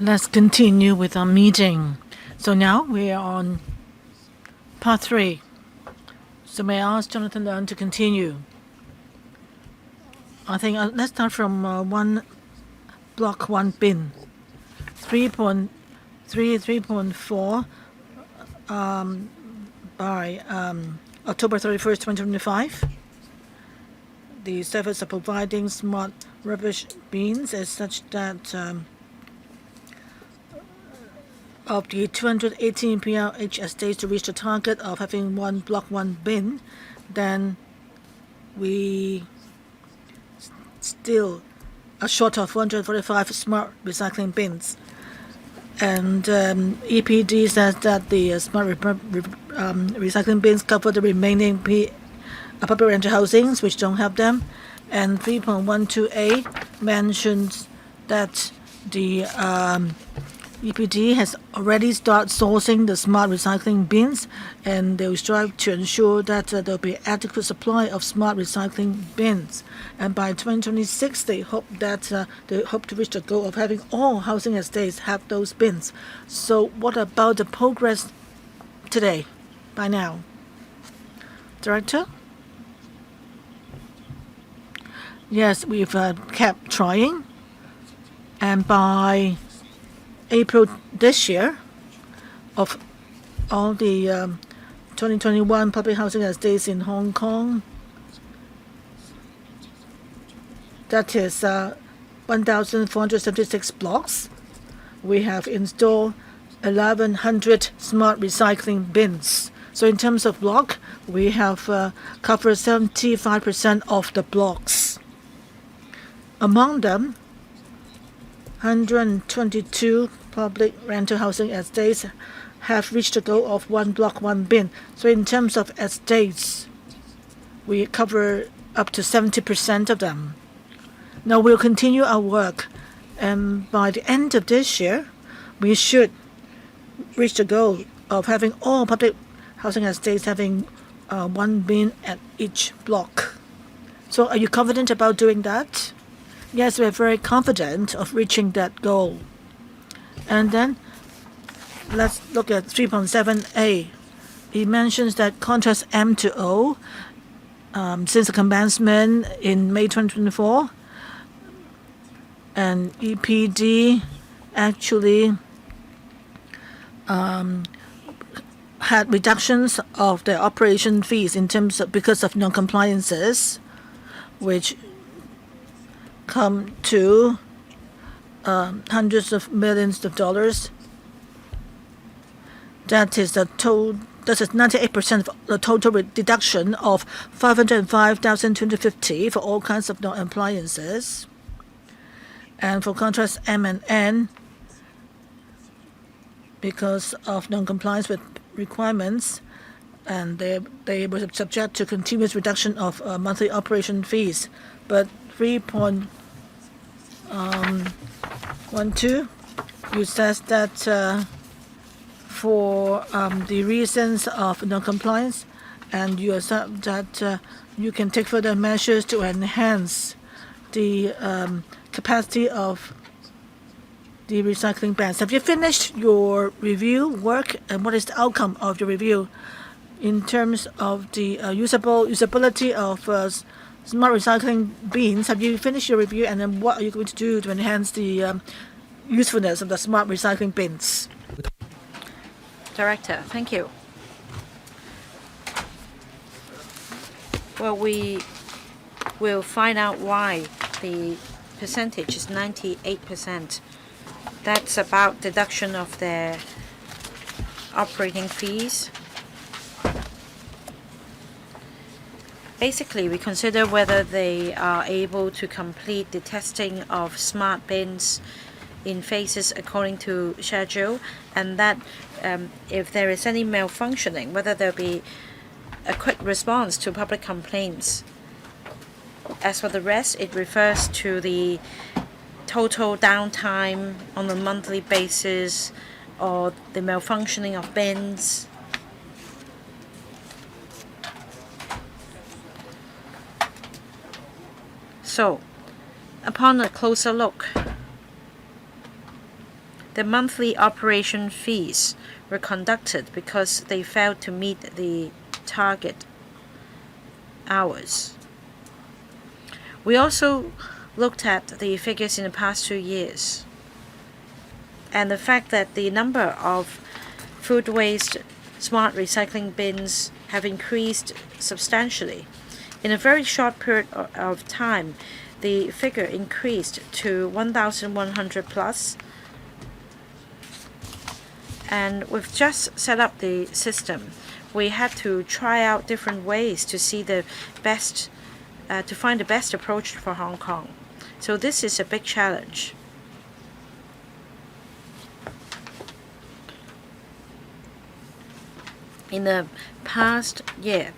Let's continue with our meeting. So now we are on part 3. So may I ask Jonathan Leung to continue? I think let's start from block 1 bin. 3.3, 3.4 by October 31st, 2025. The service of providing smart rubbish bins is such that of the 218 PRH estates to reach the target of having one block 1 bin, then we still are short of 145 smart recycling bins. And EPD says that the smart recycling bins cover the remaining public rental housings which don't have them. And 3.12a mentions that the EPD has already started sourcing the smart recycling bins, and they will strive to ensure that there will be adequate supply of smart recycling bins. And by 2026, they hope to reach the goal of having all housing estates have those bins. So, what about the progress today? By now, Director? Yes, we've kept trying, and by April this year, of all the 2021 public housing estates in Hong Kong, that is 1,476 blocks, we have installed 1,100 smart recycling bins. So in terms of block, we have covered 75% of the blocks. Among them, 122 public rental housing estates have reached the goal of one block, one bin. So in terms of estates, we cover up to 70% of them. Now we'll continue our work, and by the end of this year, we should reach the goal of having all public housing estates having one bin at each block. So are you confident about doing that? Yes, we're very confident of reaching that goal. And then let's look at 3.7a. It mentions that contracts M to O since the commencement in May 2024, and EPD actually had reductions of their operation fees in terms of because of non-compliances, which come to hundreds of millions of dollars. That is 98% of the total deduction of 505,250 for all kinds of non-compliances. And for contracts M and N, because of non-compliance with requirements, and they were subject to continuous reduction of monthly operation fees. But 3.12, you says that for the reasons of non-compliance, and you accept that you can take further measures to enhance the capacity of the recycling bans. Have you finished your review work, and what is the outcome of your review in terms of the usability of smart recycling bins? Have you finished your review, and then what are you going to do to enhance the usefulness of the smart recycling bins? Director, thank you. Well, we will find out why the percentage is 98%. That's about deduction of their operating fees. Basically, we consider whether they are able to complete the testing of smart bins in phases according to schedule, and that if there is any malfunctioning, whether there will be a quick response to public complaints. As for the rest, it refers to the total downtime on a monthly basis or the malfunctioning of bins. So, upon a closer look, the monthly operation fees were conducted because they failed to meet the target hours. We also looked at the figures in the past 2 years and the fact that the number of food waste smart recycling bins have increased substantially. In a very short period of time, the figure increased to 1,100 plus, and we've just set up the system. We had to try out different ways to see the best, to find the best approach for Hong Kong. So this is a big challenge. In the past year,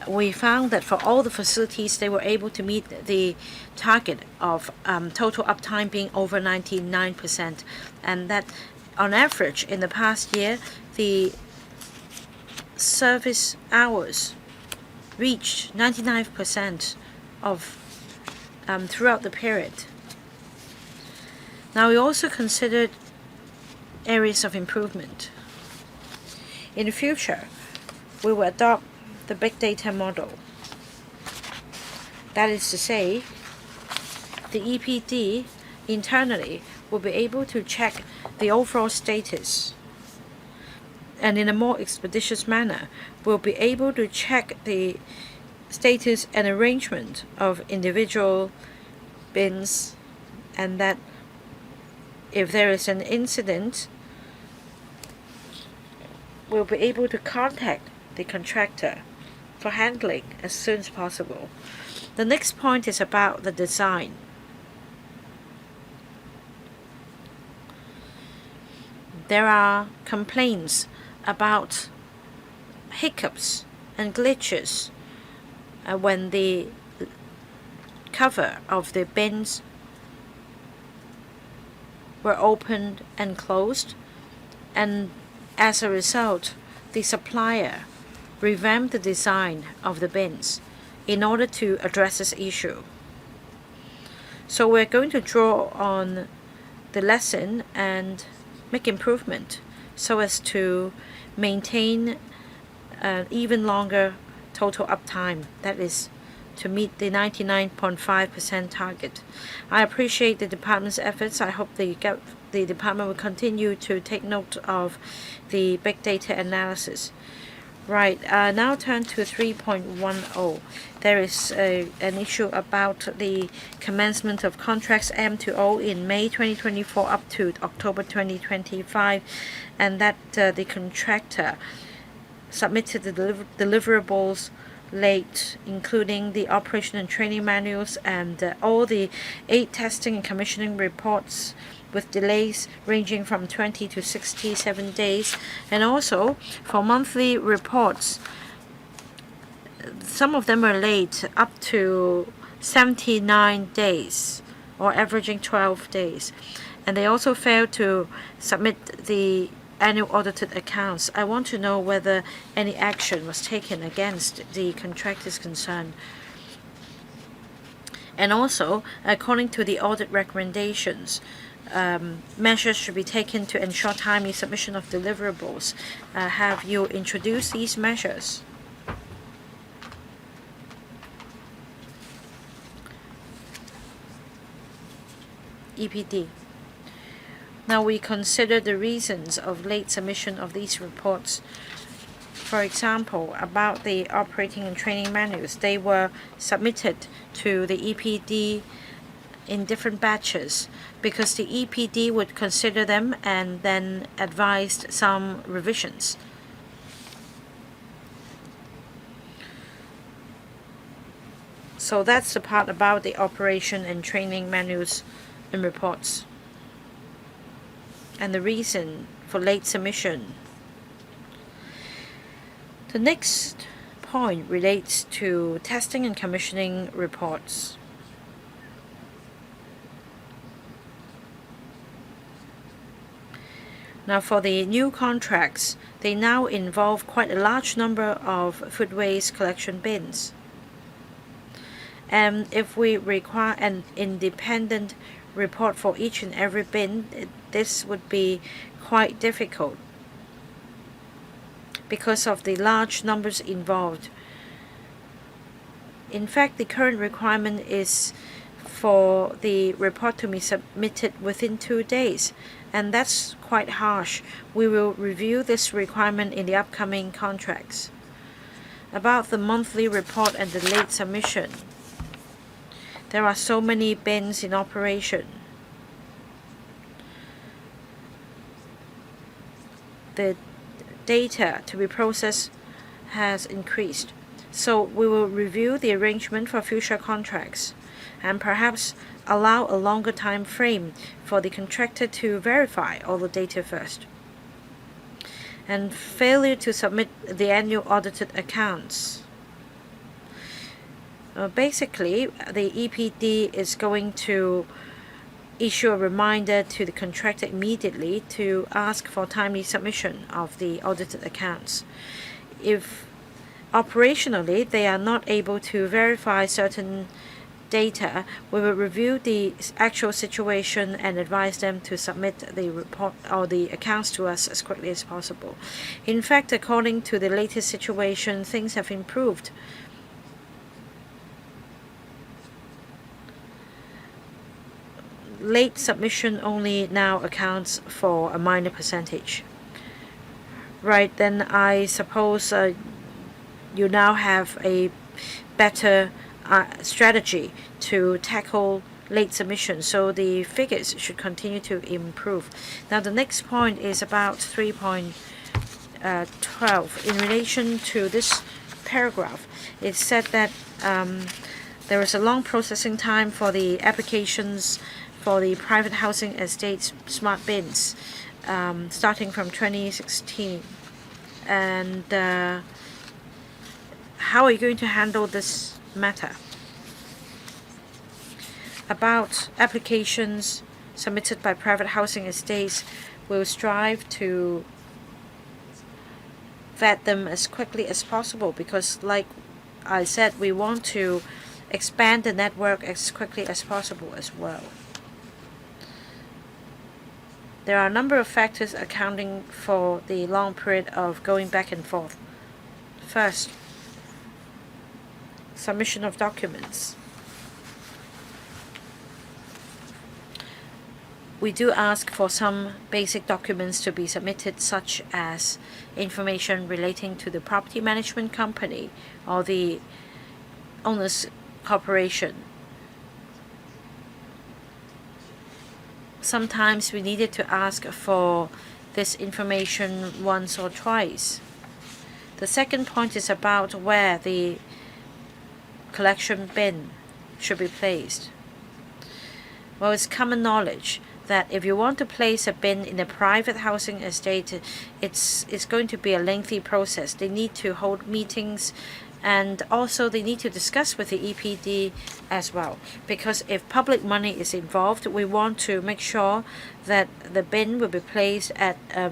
we found that for all the facilities, they were able to meet the target of total uptime being over 99%, and that on average in the past year, the service hours reached 99% of throughout the period. Now we also considered areas of improvement. In the future, we will adopt the big data model. That is to say, the EPD internally will be able to check the overall status, and in a more expeditious manner, we'll be able to check the status and arrangement of individual bins, and that if there is an incident, we'll be able to contact the contractor for handling as soon as possible. The next point is about the design. There are complaints about hiccups and glitches when the cover of the bins were opened and closed, and as a result, the supplier revamped the design of the bins in order to address this issue. So we're going to draw on the lesson and make improvement so as to maintain an even longer total uptime, that is to meet the 99.5% target. I appreciate the department's efforts. I hope the department will continue to take note of the big data analysis. Right, now turn to 3.10. There is an issue about the commencement of contracts M2O in May 2024 up to October 2025, and that the contractor submitted the deliverables late, including the operation and training manuals and all the 8 testing and commissioning reports, with delays ranging from 20 to 67 days. And also for monthly reports, some of them are late up to 79 days or averaging 12 days. And they also failed to submit the annual audited accounts. I want to know whether any action was taken against the contractors concerned. And also, according to the audit recommendations, measures should be taken to ensure timely submission of deliverables. Have you introduced these measures? EPD. Now we consider the reasons of late submission of these reports. For example, about the operating and training manuals, they were submitted to the EPD in different batches because the EPD would consider them and then advised some revisions. So that's the part about the operation and training manuals and reports, and the reason for late submission. The next point relates to testing and commissioning reports. Now for the new contracts, they now involve quite a large number of food waste collection bins. And if we require an independent report for each and every bin, this would be quite difficult because of the large numbers involved. In fact, the current requirement is for the report to be submitted within 2 days, and that's quite harsh. We will review this requirement in the upcoming contracts. About the monthly report and the late submission, there are so many bins in operation. The data to be processed has increased. So we will review the arrangement for future contracts and perhaps allow a longer time frame for the contractor to verify all the data first. And failure to submit the annual audited accounts. Basically, the EPD is going to issue a reminder to the contractor immediately to ask for timely submission of the audited accounts. If operationally they are not able to verify certain data, we will review the actual situation and advise them to submit the report or the accounts to us as quickly as possible. In fact, according to the latest situation, things have improved. Late submission only now accounts for a minor percentage. Right, then I suppose you now have a better strategy to tackle late submission, so the figures should continue to improve. Now the next point is about 3.12. In relation to this paragraph, it said that there is a long processing time for the applications for the private housing estates smart bins starting from 2016. And how are you going to handle this matter? About applications submitted by private housing estates, we'll strive to vet them as quickly as possible because, like I said, we want to expand the network as quickly as possible as well. There are a number of factors accounting for the long period of going back and forth. First, submission of documents. We do ask for some basic documents to be submitted, such as information relating to the property management company or the owner's corporation. Sometimes we needed to ask for this information once or twice. The second point is about where the collection bin should be placed. Well, it's common knowledge that if you want to place a bin in a private housing estate, it's going to be a lengthy process. They need to hold meetings, and also they need to discuss with the EPD as well. Because if public money is involved, we want to make sure that the bin will be placed at a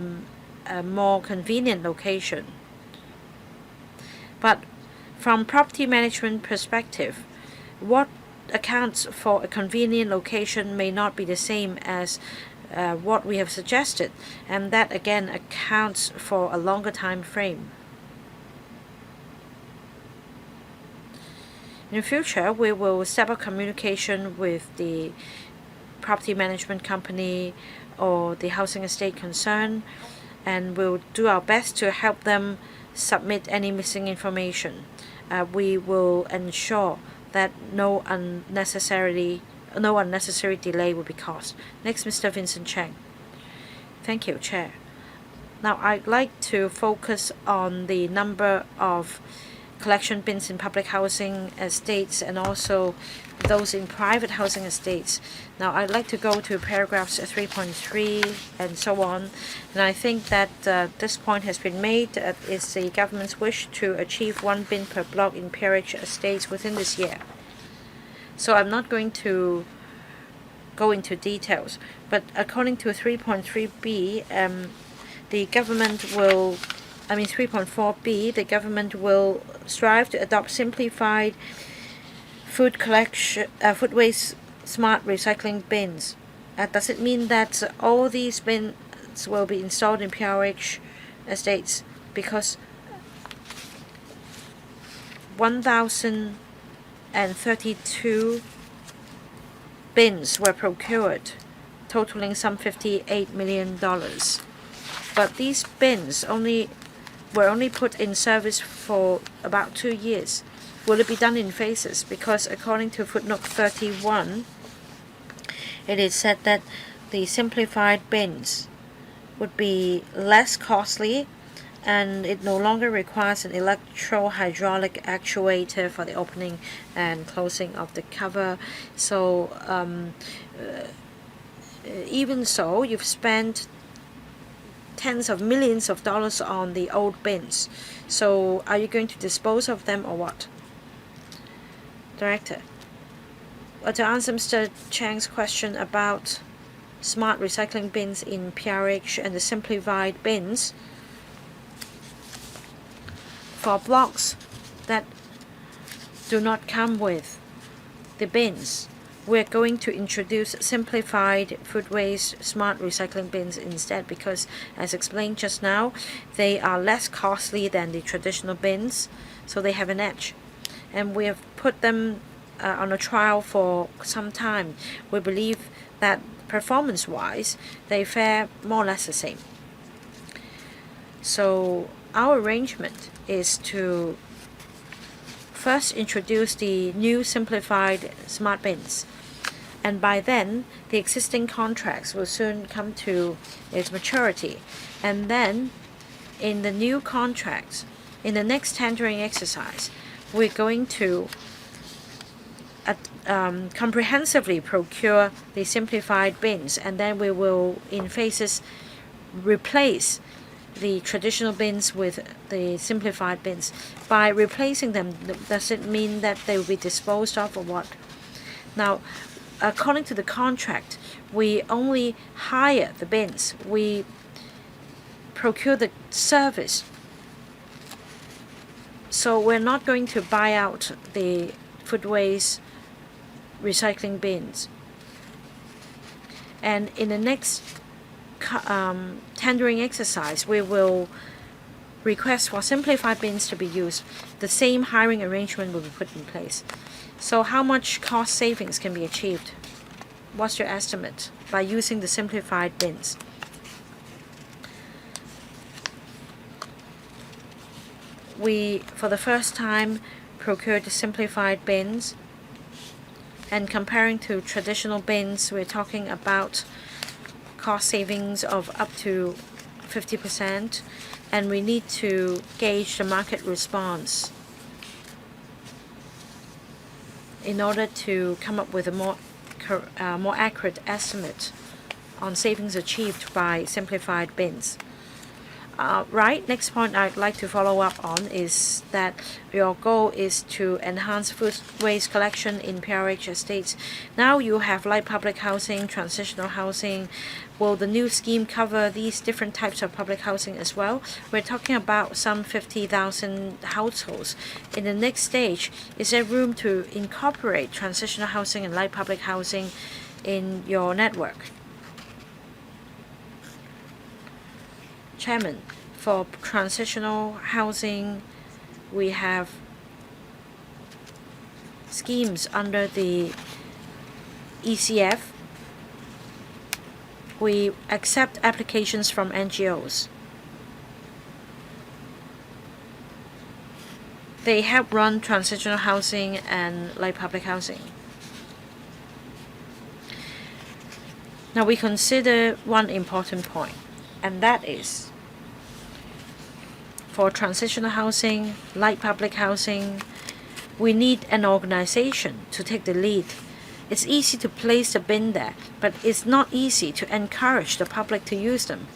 more convenient location. But from property management perspective, what accounts for a convenient location may not be the same as what we have suggested, and that again accounts for a longer time frame. In the future, we will step up communication with the property management company or the housing estate concerned, and we'll do our best to help them submit any missing information. We will ensure that no unnecessary delay will be caused. Next, Mr. Vincent Cheng. Thank you, Chair. Now, I'd like to focus on the number of collection bins in public housing estates and also those in private housing estates. Now, I'd like to go to paragraphs 3.3 and so on. And I think that this point has been made. It's the government's wish to achieve 1 bin per block in peerage estates within this year. So I'm not going to go into details. But according to 3.3b, the government will 3.4b, the government will strive to adopt simplified food waste smart recycling bins. Does it mean that all these bins will be installed in PRH estates? Because 1,032 bins were procured, totaling some $58 million. But these bins were only put in service for about 2 years. Will it be done in phases? Because according to footnote 31, it is said that the simplified bins would be less costly, and it no longer requires an electro-hydraulic actuator for the opening and closing of the cover. So even so, you've spent tens of millions of dollars on the old bins. So are you going to dispose of them or what? Director. Well, to answer Mr. Chang's question about smart recycling bins in PRH and the simplified bins, for blocks that do not come with the bins, we're going to introduce simplified food waste smart recycling bins instead, because as explained just now, they are less costly than the traditional bins, so they have an edge. And we have put them on a trial for some time. We believe that performance-wise, they fare more or less the same. So our arrangement is to first introduce the new simplified smart bins, and by then the existing contracts will soon come to its maturity, and then in the new contracts, in the next tendering exercise, we're going to comprehensively procure the simplified bins, and then we will in phases replace the traditional bins with the simplified bins. By replacing them, does it mean that they will be disposed of or what? Now, according to the contract, we only hire the bins. We procure the service. So we're not going to buy out the food waste recycling bins. And in the next tendering exercise, we will request for simplified bins to be used. The same hiring arrangement will be put in place. So how much cost savings can be achieved? What's your estimate by using the simplified bins? We, for the first time, procured the simplified bins, and comparing to traditional bins, we're talking about cost savings of up to 50%, and we need to gauge the market response in order to come up with a more accurate estimate on savings achieved by simplified bins. Right, next point I'd like to follow up on is that your goal is to enhance food waste collection in PRH estates. Now you have light public housing, transitional housing. Will the new scheme cover these different types of public housing as well? We're talking about some 50,000 households. In the next stage, is there room to incorporate transitional housing and light public housing in your network? Chairman, for transitional housing, we have schemes under the ECF. We accept applications from NGOs. They help run transitional housing and light public housing. Now we consider one important point, and that is for transitional housing, light public housing, we need an organization to take the lead. It's easy to place the bin there, but it's not easy to encourage the public to use them.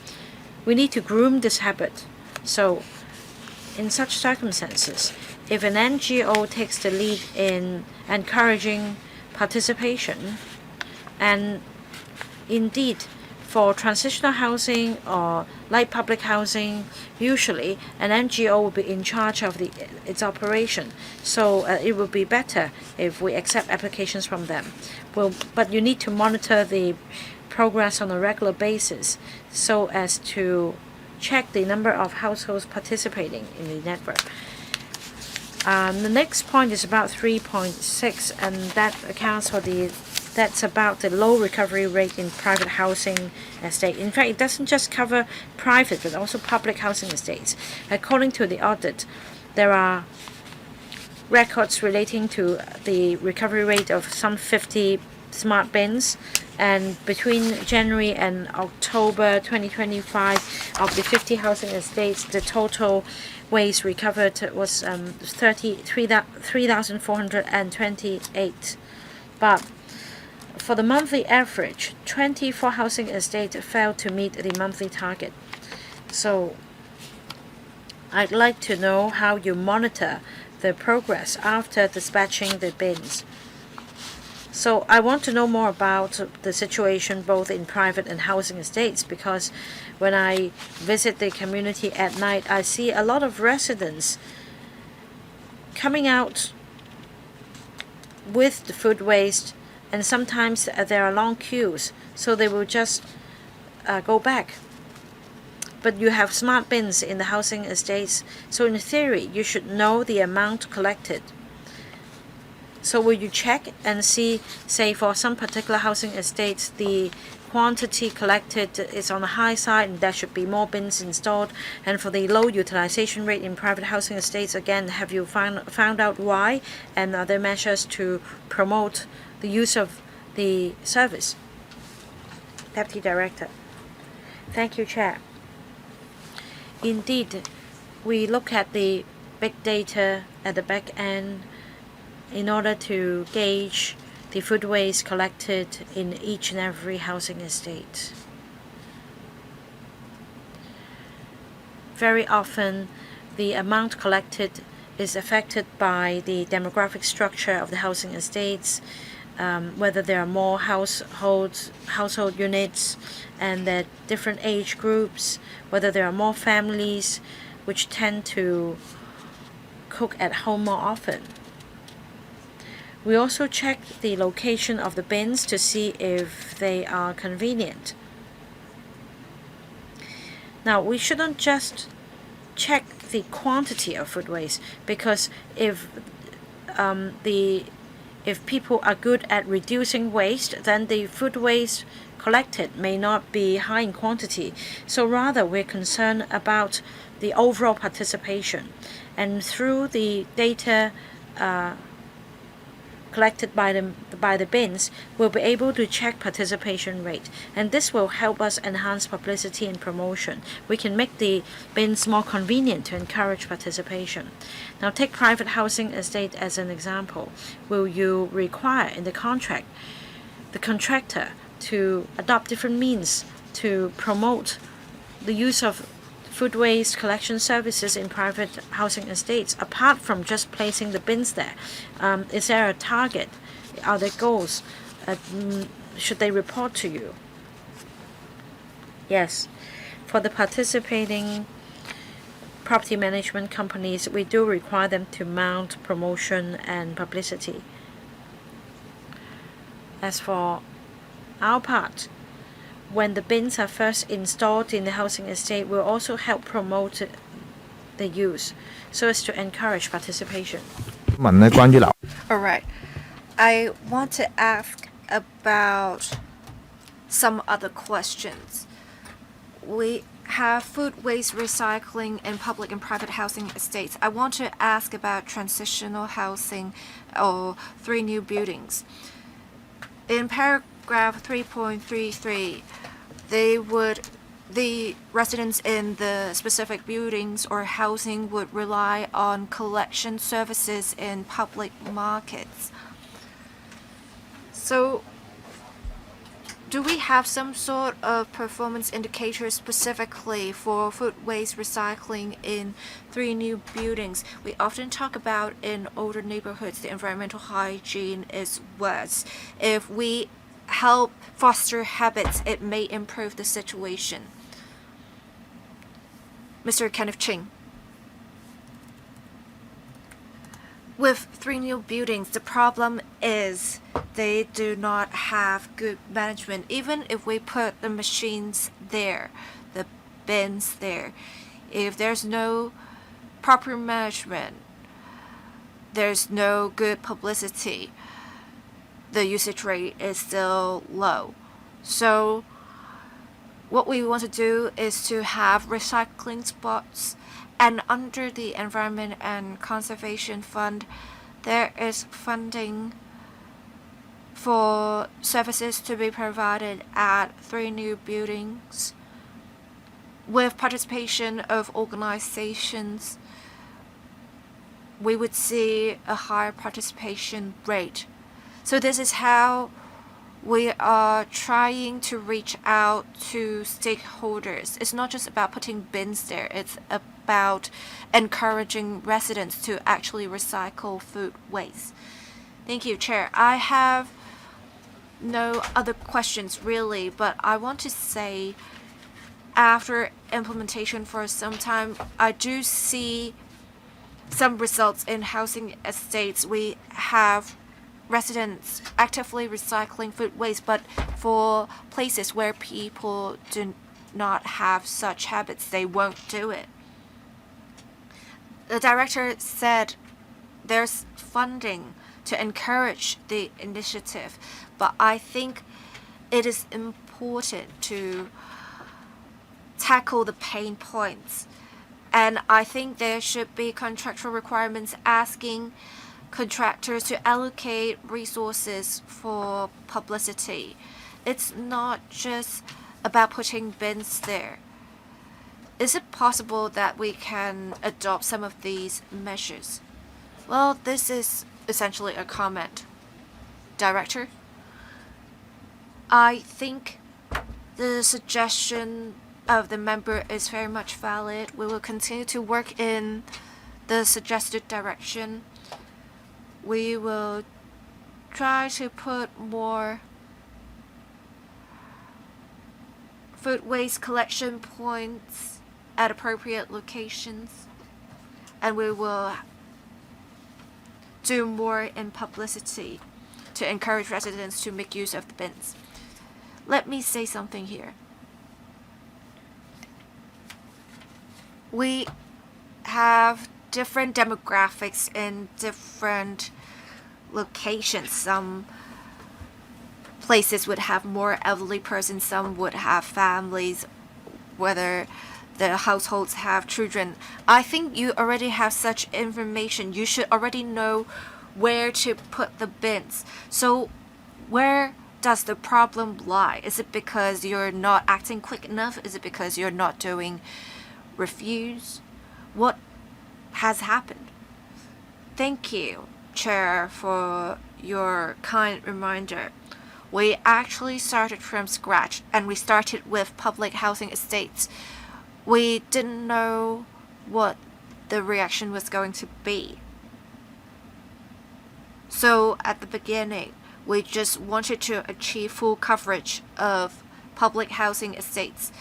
We need to groom this habit. So, in such circumstances, if an NGO takes the lead in encouraging participation, and indeed For transitional housing or light public housing, usually an NGO will be in charge of its operation. So it would be better if we accept applications from them. But you need to monitor the progress on a regular basis so as to check the number of households participating in the network. The next point is about 3.6, and that's about the low recovery rate in private housing estate. In fact, it doesn't just cover private but also public housing estates. According to the audit, there are records relating to the recovery rate of some 50 smart bins, and between January and October 2025, of the 50 housing estates, the total waste recovered was 3,428. But for the monthly average, 24 housing estates failed to meet the monthly target. So I'd like to know how you monitor the progress after dispatching the bins. So I want to know more about the situation both in private and housing estates, because when I visit the community at night, I see a lot of residents coming out with the food waste, and sometimes there are long queues, so they will just go back. But you have smart bins in the housing estates, so in theory you should know the amount collected. So will you check and see, say for some particular housing estates, the quantity collected is on the high side and there should be more bins installed, and for the low utilization rate in private housing estates, again, have you found out why, and are there measures to promote the use of the service? Deputy Director. Thank you, Chair. Indeed, we look at the big data at the back end in order to gauge the food waste collected in each and every housing estate. Very often, the amount collected is affected by the demographic structure of the housing estates, whether there are more household units and there are different age groups, whether there are more families which tend to cook at home more often. We also check the location of the bins to see if they are convenient. Now, we shouldn't just check the quantity of food waste, because if people are good at reducing waste, then the food waste collected may not be high in quantity. So rather, we're concerned about the overall participation. And through the data collected by the bins, we'll be able to check participation rate, and this will help us enhance publicity and promotion. We can make the bins more convenient to encourage participation. Now, take private housing estate as an example. Will you require in the contract the contractor to adopt different means to promote the use of food waste collection services in private housing estates, apart from just placing the bins there? Is there a target? Are there goals? Should they report to you? Yes. For the participating property management companies, we do require them to mount promotion and publicity. As for our part, when the bins are first installed in the housing estate, will also help promote the use so as to encourage participation. All right. I want to ask about some other questions. We have food waste recycling in public and private housing estates. I want to ask about transitional housing or 3 new buildings. In paragraph 3.33, the residents in the specific buildings or housing would rely on collection services in public markets. So, do we have some sort of performance indicator specifically for food waste recycling in 3 new buildings? We often talk about in older neighborhoods the environmental hygiene is worse. If we help foster habits, it may improve the situation. Mr. Kenneth Ching. With 3 new buildings, the problem is they do not have good management. Even if we put the machines there, the bins there, if there's no proper management, there's no good publicity, the usage rate is still low. So what we want to do is to have recycling spots, and under the Environment and Conservation Fund, there is funding for services to be provided at 3 new buildings with participation of organizations. We would see a higher participation rate. So this is how we are trying to reach out to stakeholders. It's not just about putting bins there, it's about encouraging residents to actually recycle food waste. Thank you, Chair. I have no other questions really, but I want to say after implementation for some time, I do see some results in housing estates. We have residents actively recycling food waste, but for places where people do not have such habits, they won't do it. The director said there's funding to encourage the initiative, but I think it is important to tackle the pain points. And I think there should be contractual requirements asking contractors to allocate resources for publicity. It's not just about putting bins there. Is it possible that we can adopt some of these measures? Well, this is essentially a comment. Director, I think the suggestion of the member is very much valid. We will continue to work in the suggested direction. We will try to put more food waste collection points at appropriate locations, and we will do more in publicity to encourage residents to make use of the bins. Let me say something here. We have different demographics in different locations. Some places would have more elderly persons, some would have families, whether the households have children. I think you already have such information. You should already know where to put the bins. So where does the problem lie? Is it because you're not acting quick enough? Is it because you're not doing refuse? What has happened? Thank you, Chair, for your kind reminder. We actually started from scratch, and we started with public housing estates. We didn't know what the reaction was going to be. So at the beginning, we just wanted to achieve full coverage of public housing estates.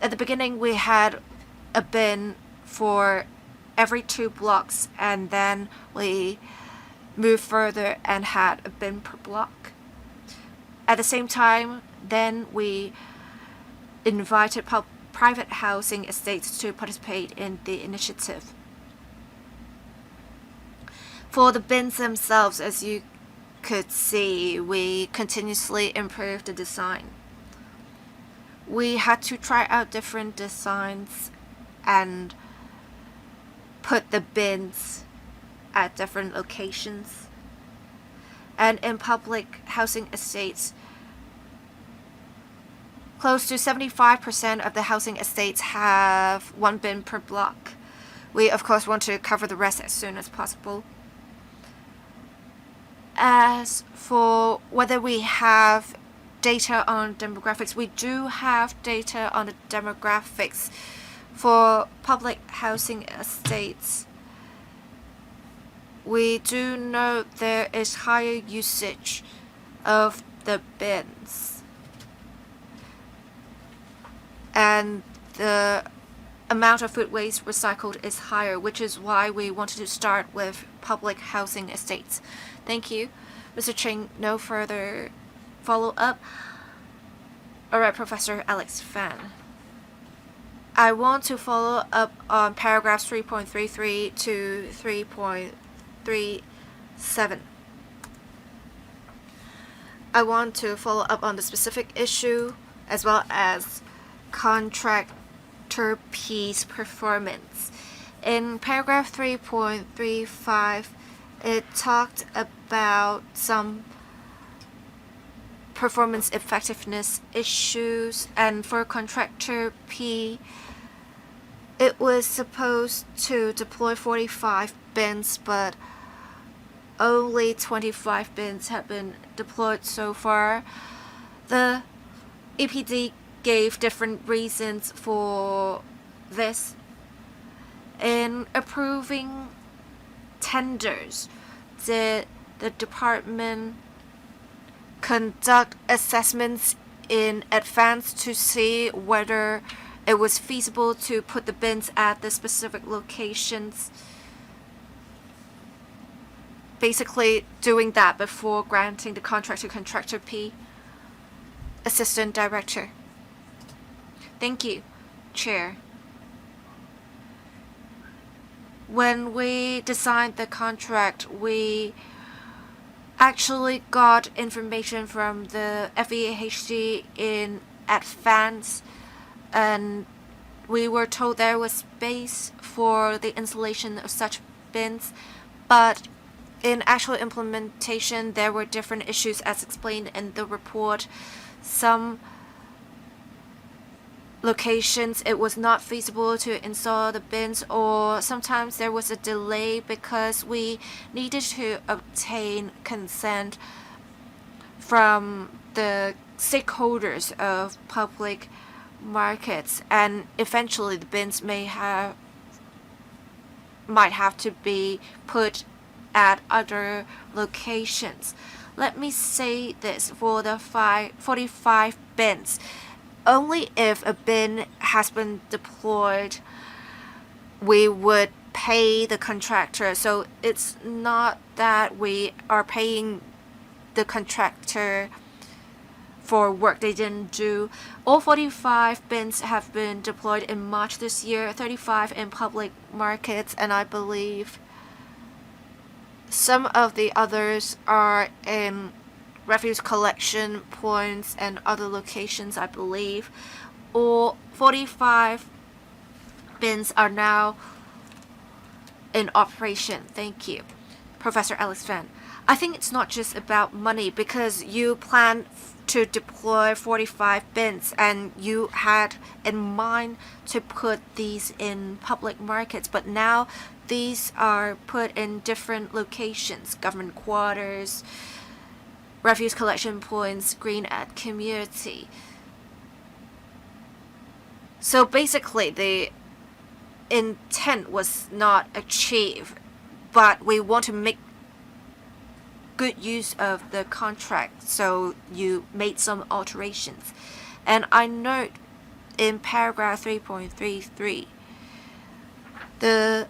At the beginning, we had a bin for every 2 blocks, and then we moved further and had a bin per block. At the same time, then we invited private housing estates to participate in the initiative. For the bins themselves, as you could see, we continuously improved the design. We had to try out different designs and put the bins at different locations. And in public housing estates, close to 75% of the housing estates have 1 bin per block. We, of course, want to cover the rest as soon as possible. As for whether we have data on demographics, we do have data on the demographics. For public housing estates, we do know there is higher usage of the bins. And the amount of food waste recycled is higher, which is why we wanted to start with public housing estates. Thank you. Mr. Ching, no further follow-up. All right, Professor Alex Fan. I want to follow up on paragraphs 3.33 to 3.37. I want to follow up on the specific issue as well as contractor P's performance. In paragraph 3.35, it talked about some performance effectiveness issues, and for contractor P, it was supposed to deploy 45 bins, but only 25 bins have been deployed so far. The EPD gave different reasons for this. In approving tenders, did the department conduct assessments in advance to see whether it was feasible to put the bins at the specific locations? Basically doing that before granting the contract to contractor P. Assistant Director. Thank you, Chair. When we designed the contract, we actually got information from the FEHD in advance, and we were told there was space for the installation of such bins, but in actual implementation there were different issues as explained in the report. Some locations it was not feasible to install the bins, or sometimes there was a delay because we needed to obtain consent from the stakeholders of public markets, and eventually the bins might have to be put at other locations. Let me say this, for the 45 bins, only if a bin has been deployed, we would pay the contractor. So it's not that we are paying the contractor for work they didn't do. All 45 bins have been deployed in March this year, 35 in public markets, and I believe some of the others are in refuse collection points and other locations, I believe. All 45 bins are now in operation. Thank you. Professor Alex Fan. I think it's not just about money, because you plan to deploy 45 bins and you had in mind to put these in public markets, but now these are put in different locations: government quarters, refuse collection points, green at community. So basically the intent was not achieved, but we want to make good use of the contract, so you made some alterations. And I note in paragraph 3.33, the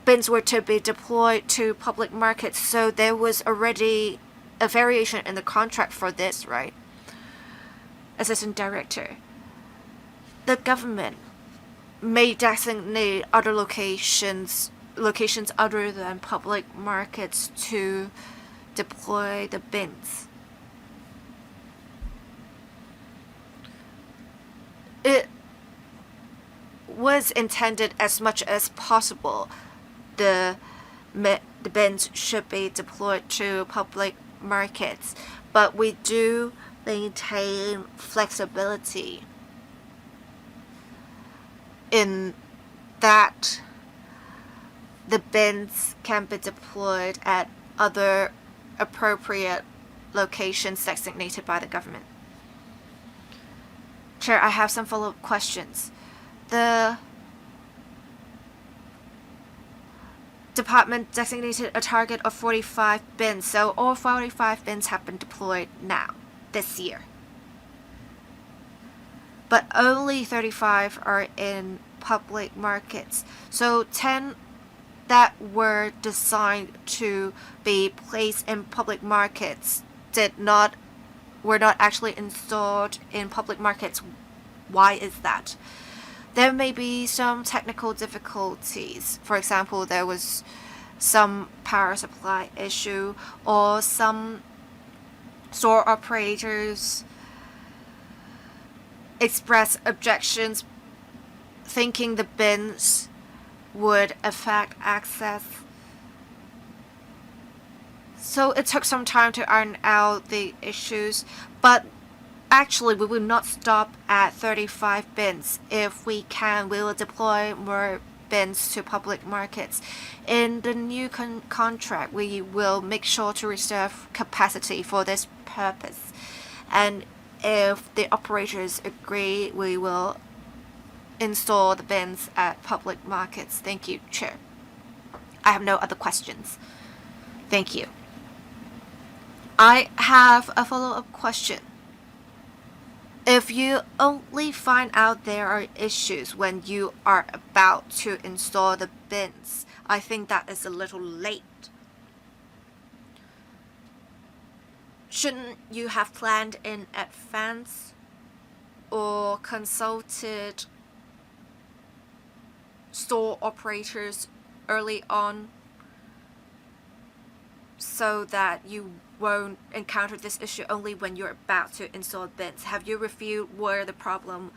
bins were to be deployed to public markets, so there was already a variation in the contract for this, right? Assistant Director. The government may designate other locations other than public markets to deploy the bins. It was intended as much as possible the bins should be deployed to public markets, but we do maintain flexibility in that the bins can be deployed at other appropriate locations designated by the government. Chair, I have some follow-up questions. The department designated a target of 45 bins, so all 45 bins have been deployed now. this year. But only 35 are in public markets. So 10 that were designed to be placed in public markets were not actually installed in public markets. Why is that? There may be some technical difficulties. For example, there was some power supply issue, or some store operators express objections thinking the bins would affect access. So it took some time to iron out the issues, but actually we will not stop at 35 bins. If we can, we will deploy more bins to public markets. In the new contract, we will make sure to reserve capacity for this purpose. And if the operators agree, we will install the bins at public markets. Thank you, Chair. I have no other questions. Thank you. I have a follow-up question. If you only find out there are issues when you are about to install the bins, I think that is a little late. Shouldn't you have planned in advance or consulted store operators early on so that you won't encounter this issue only when you're about to install bins? Have you reviewed where the problem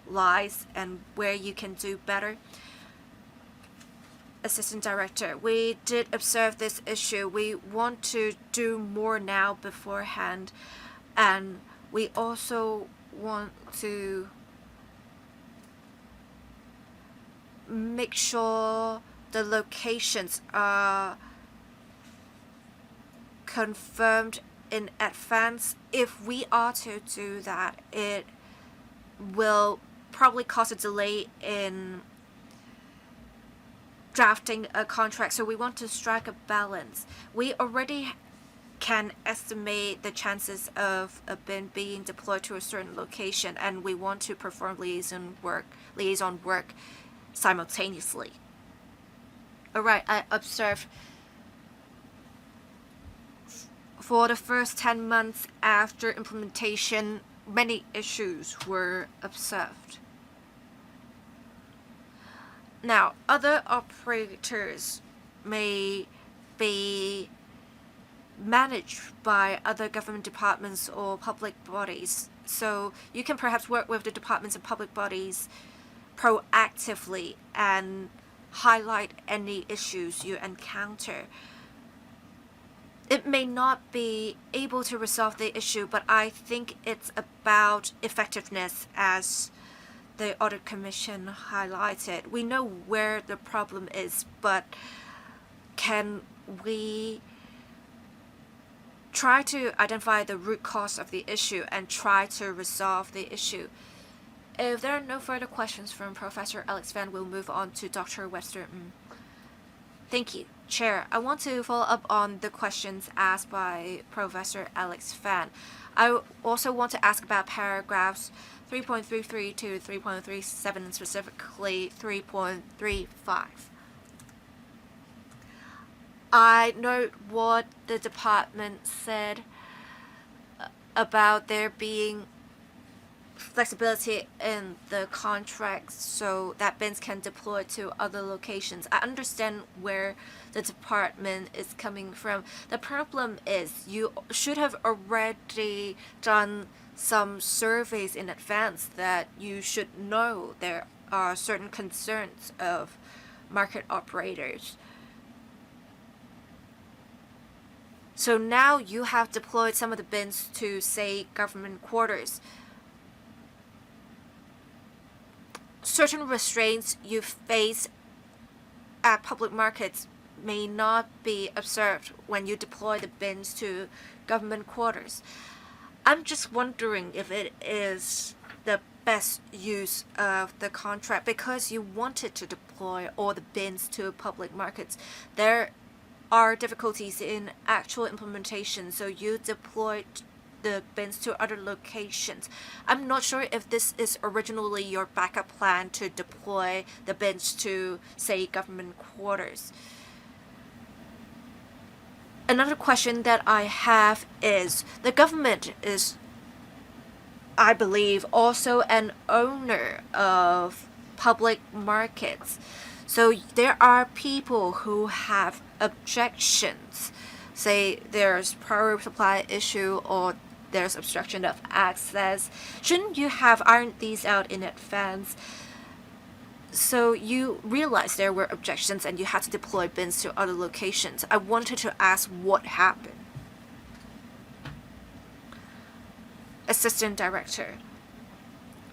lies and where you can do better? Assistant Director, we did observe this issue. We want to do more now beforehand, and we also want to make sure the locations are confirmed in advance. If we are to do that, it will probably cause a delay in drafting a contract. So we want to strike a balance. We already can estimate the chances of a bin being deployed to a certain location, and we want to perform liaison work simultaneously. Alright, I observed for the first 10 months after implementation, many issues were observed. Now, other operators may be managed by other government departments or public bodies. So you can perhaps work with the departments and public bodies proactively and highlight any issues you encounter. It may not be able to resolve the issue, but I think it's about effectiveness, as the Audit Commission highlighted. We know where the problem is, but can we try to identify the root cause of the issue and try to resolve the issue? If there are no further questions from Professor Alex Fan, we'll move on to Dr. Webster. Thank you, Chair. I want to follow up on the questions asked by Professor Alex Fan. I also want to ask about paragraphs 3.33 to 3.37, and specifically 3.35. I note what the department said about there being flexibility in the contract so that bins can deploy to other locations. I understand where the department is coming from. The problem is you should have already done some surveys in advance that you should know there are certain concerns of market operators. So now you have deployed some of the bins to, say, government quarters. Certain restraints you face at public markets may not be observed when you deploy the bins to government quarters. I'm just wondering if it is the best use of the contract, because you wanted to deploy all the bins to public markets. There are difficulties in actual implementation, so you deployed the bins to other locations. I'm not sure if this is originally your backup plan to deploy the bins to, say, government quarters. Another question that I have is, the government is, I believe, also an owner of public markets. So there are people who have objections. Say there's power supply issue or there's obstruction of access. Shouldn't you have ironed these out in advance? So you realized there were objections and you had to deploy bins to other locations. I wanted to ask what happened. Assistant Director.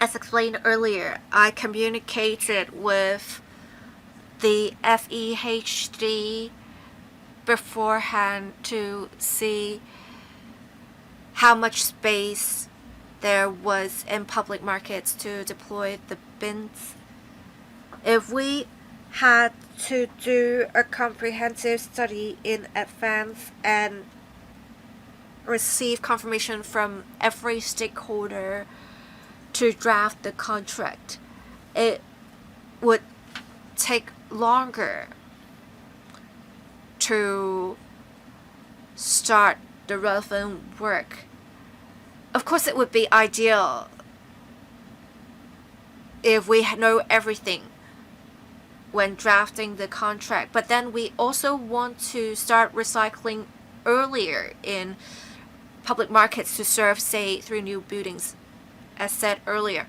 As explained earlier, I communicated with the FEHD beforehand to see how much space there was in public markets to deploy the bins. If we had to do a comprehensive study in advance and receive confirmation from every stakeholder to draft the contract, it would take longer to start the relevant work. Of course, it would be ideal if we know everything when drafting the contract, but then we also want to start recycling earlier in public markets to serve, say, 3 new buildings, as said earlier,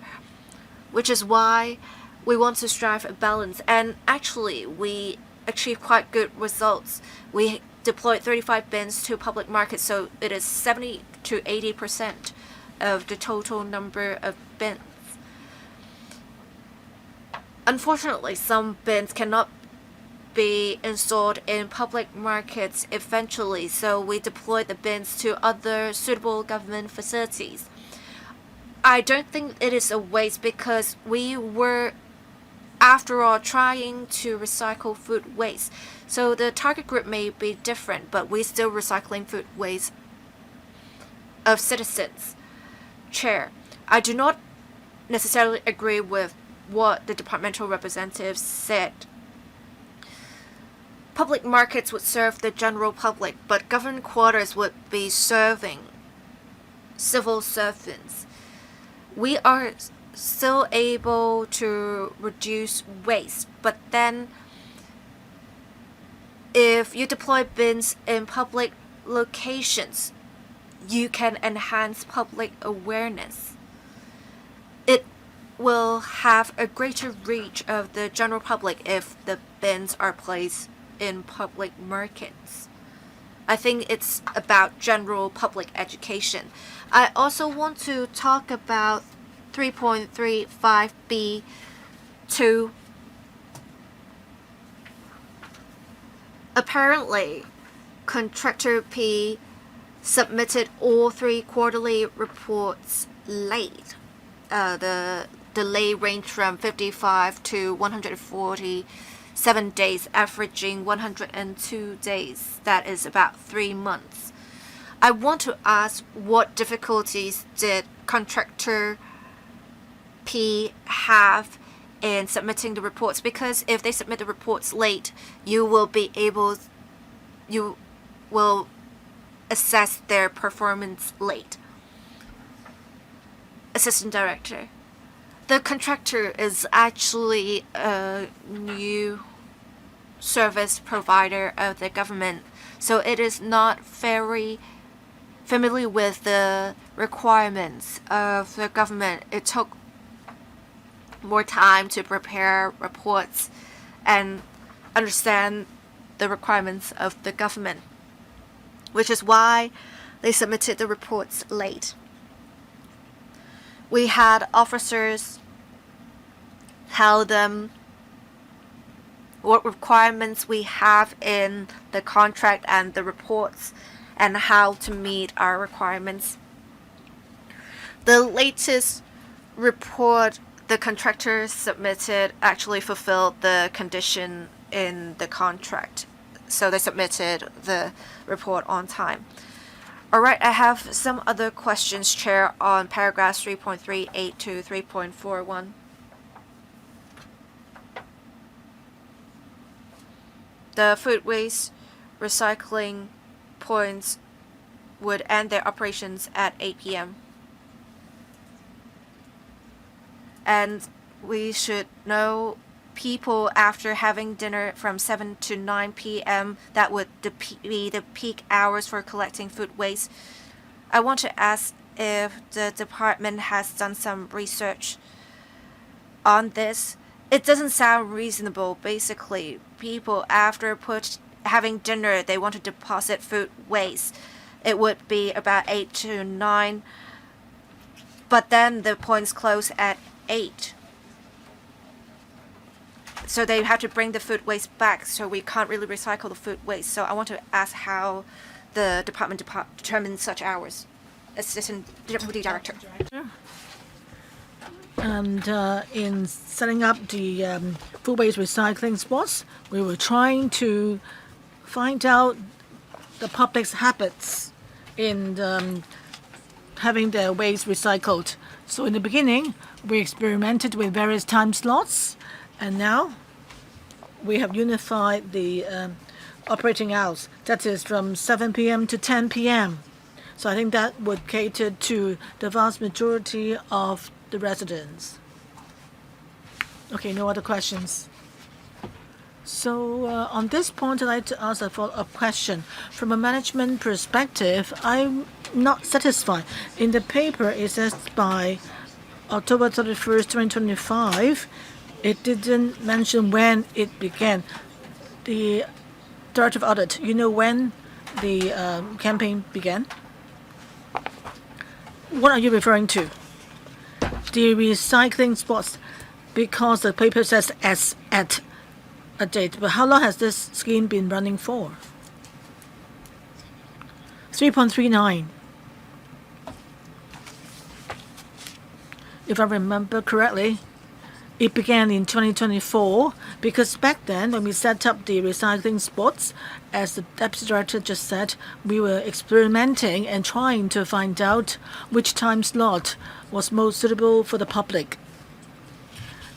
which is why we want to strive a balance. And actually, we achieved quite good results. We deployed 35 bins to public markets, so it is 70 to 80% of the total number of bins. Unfortunately, some bins cannot be installed in public markets eventually, so we deployed the bins to other suitable government facilities. I don't think it is a waste because we were, after all, trying to recycle food waste. So the target group may be different, but we're still recycling food waste of citizens. Chair, I do not necessarily agree with what the departmental representatives said. Public markets would serve the general public, but government quarters would be serving civil servants. We are still able to reduce waste, but then if you deploy bins in public locations, you can enhance public awareness. It will have a greater reach of the general public if the bins are placed in public markets. I think it's about general public education. I also want to talk about 3.35B2. Apparently, Contractor P submitted all 3 quarterly reports late. The delay ranged from 55 to 147 days, averaging 102 days. That is about 3 months. I want to ask, what difficulties did Contractor P have in submitting the reports? Because if they submit the reports late, you will assess their performance late. Assistant Director. The contractor is actually a new service provider of the government, so it is not very familiar with the requirements of the government. It took more time to prepare reports and understand the requirements of the government, which is why they submitted the reports late. We had officers tell them what requirements we have in the contract and the reports and how to meet our requirements. The latest report the contractor submitted actually fulfilled the condition in the contract, so they submitted the report on time. All right, I have some other questions, Chair, on paragraphs 3.38 to 3.41. The food waste recycling points would end their operations at 8 p.m. And we should know people after having dinner from 7 to 9 p.m. that would be the peak hours for collecting food waste. I want to ask if the department has done some research on this. It doesn't sound reasonable. Basically, people after having dinner, they want to deposit food waste. It would be about 8 to 9, but then the points close at 8. So they have to bring the food waste back, so we can't really recycle the food waste. So I want to ask how the department determines such hours. Assistant Deputy Director. And in setting up the food waste recycling spots, we were trying to find out the public's habits in having their waste recycled. So in the beginning, we experimented with various time slots, and now we have unified the operating hours. That is from 7 p.m. to 10 p.m. So I think that would cater to the vast majority of the residents. Okay, no other questions. So on this point, I'd like to ask a follow-up question. From a management perspective, I'm not satisfied. In the paper, it says by October 31st, 2025, it didn't mention when it began. The Director of Audit, you know when the campaign began? What are you referring to? The recycling spots, because the paper says as at a date. But how long has this scheme been running for? 3.39. If I remember correctly, it began in 2024 because back then when we set up the recycling spots, as the Deputy Director just said, we were experimenting and trying to find out which time slot was most suitable for the public.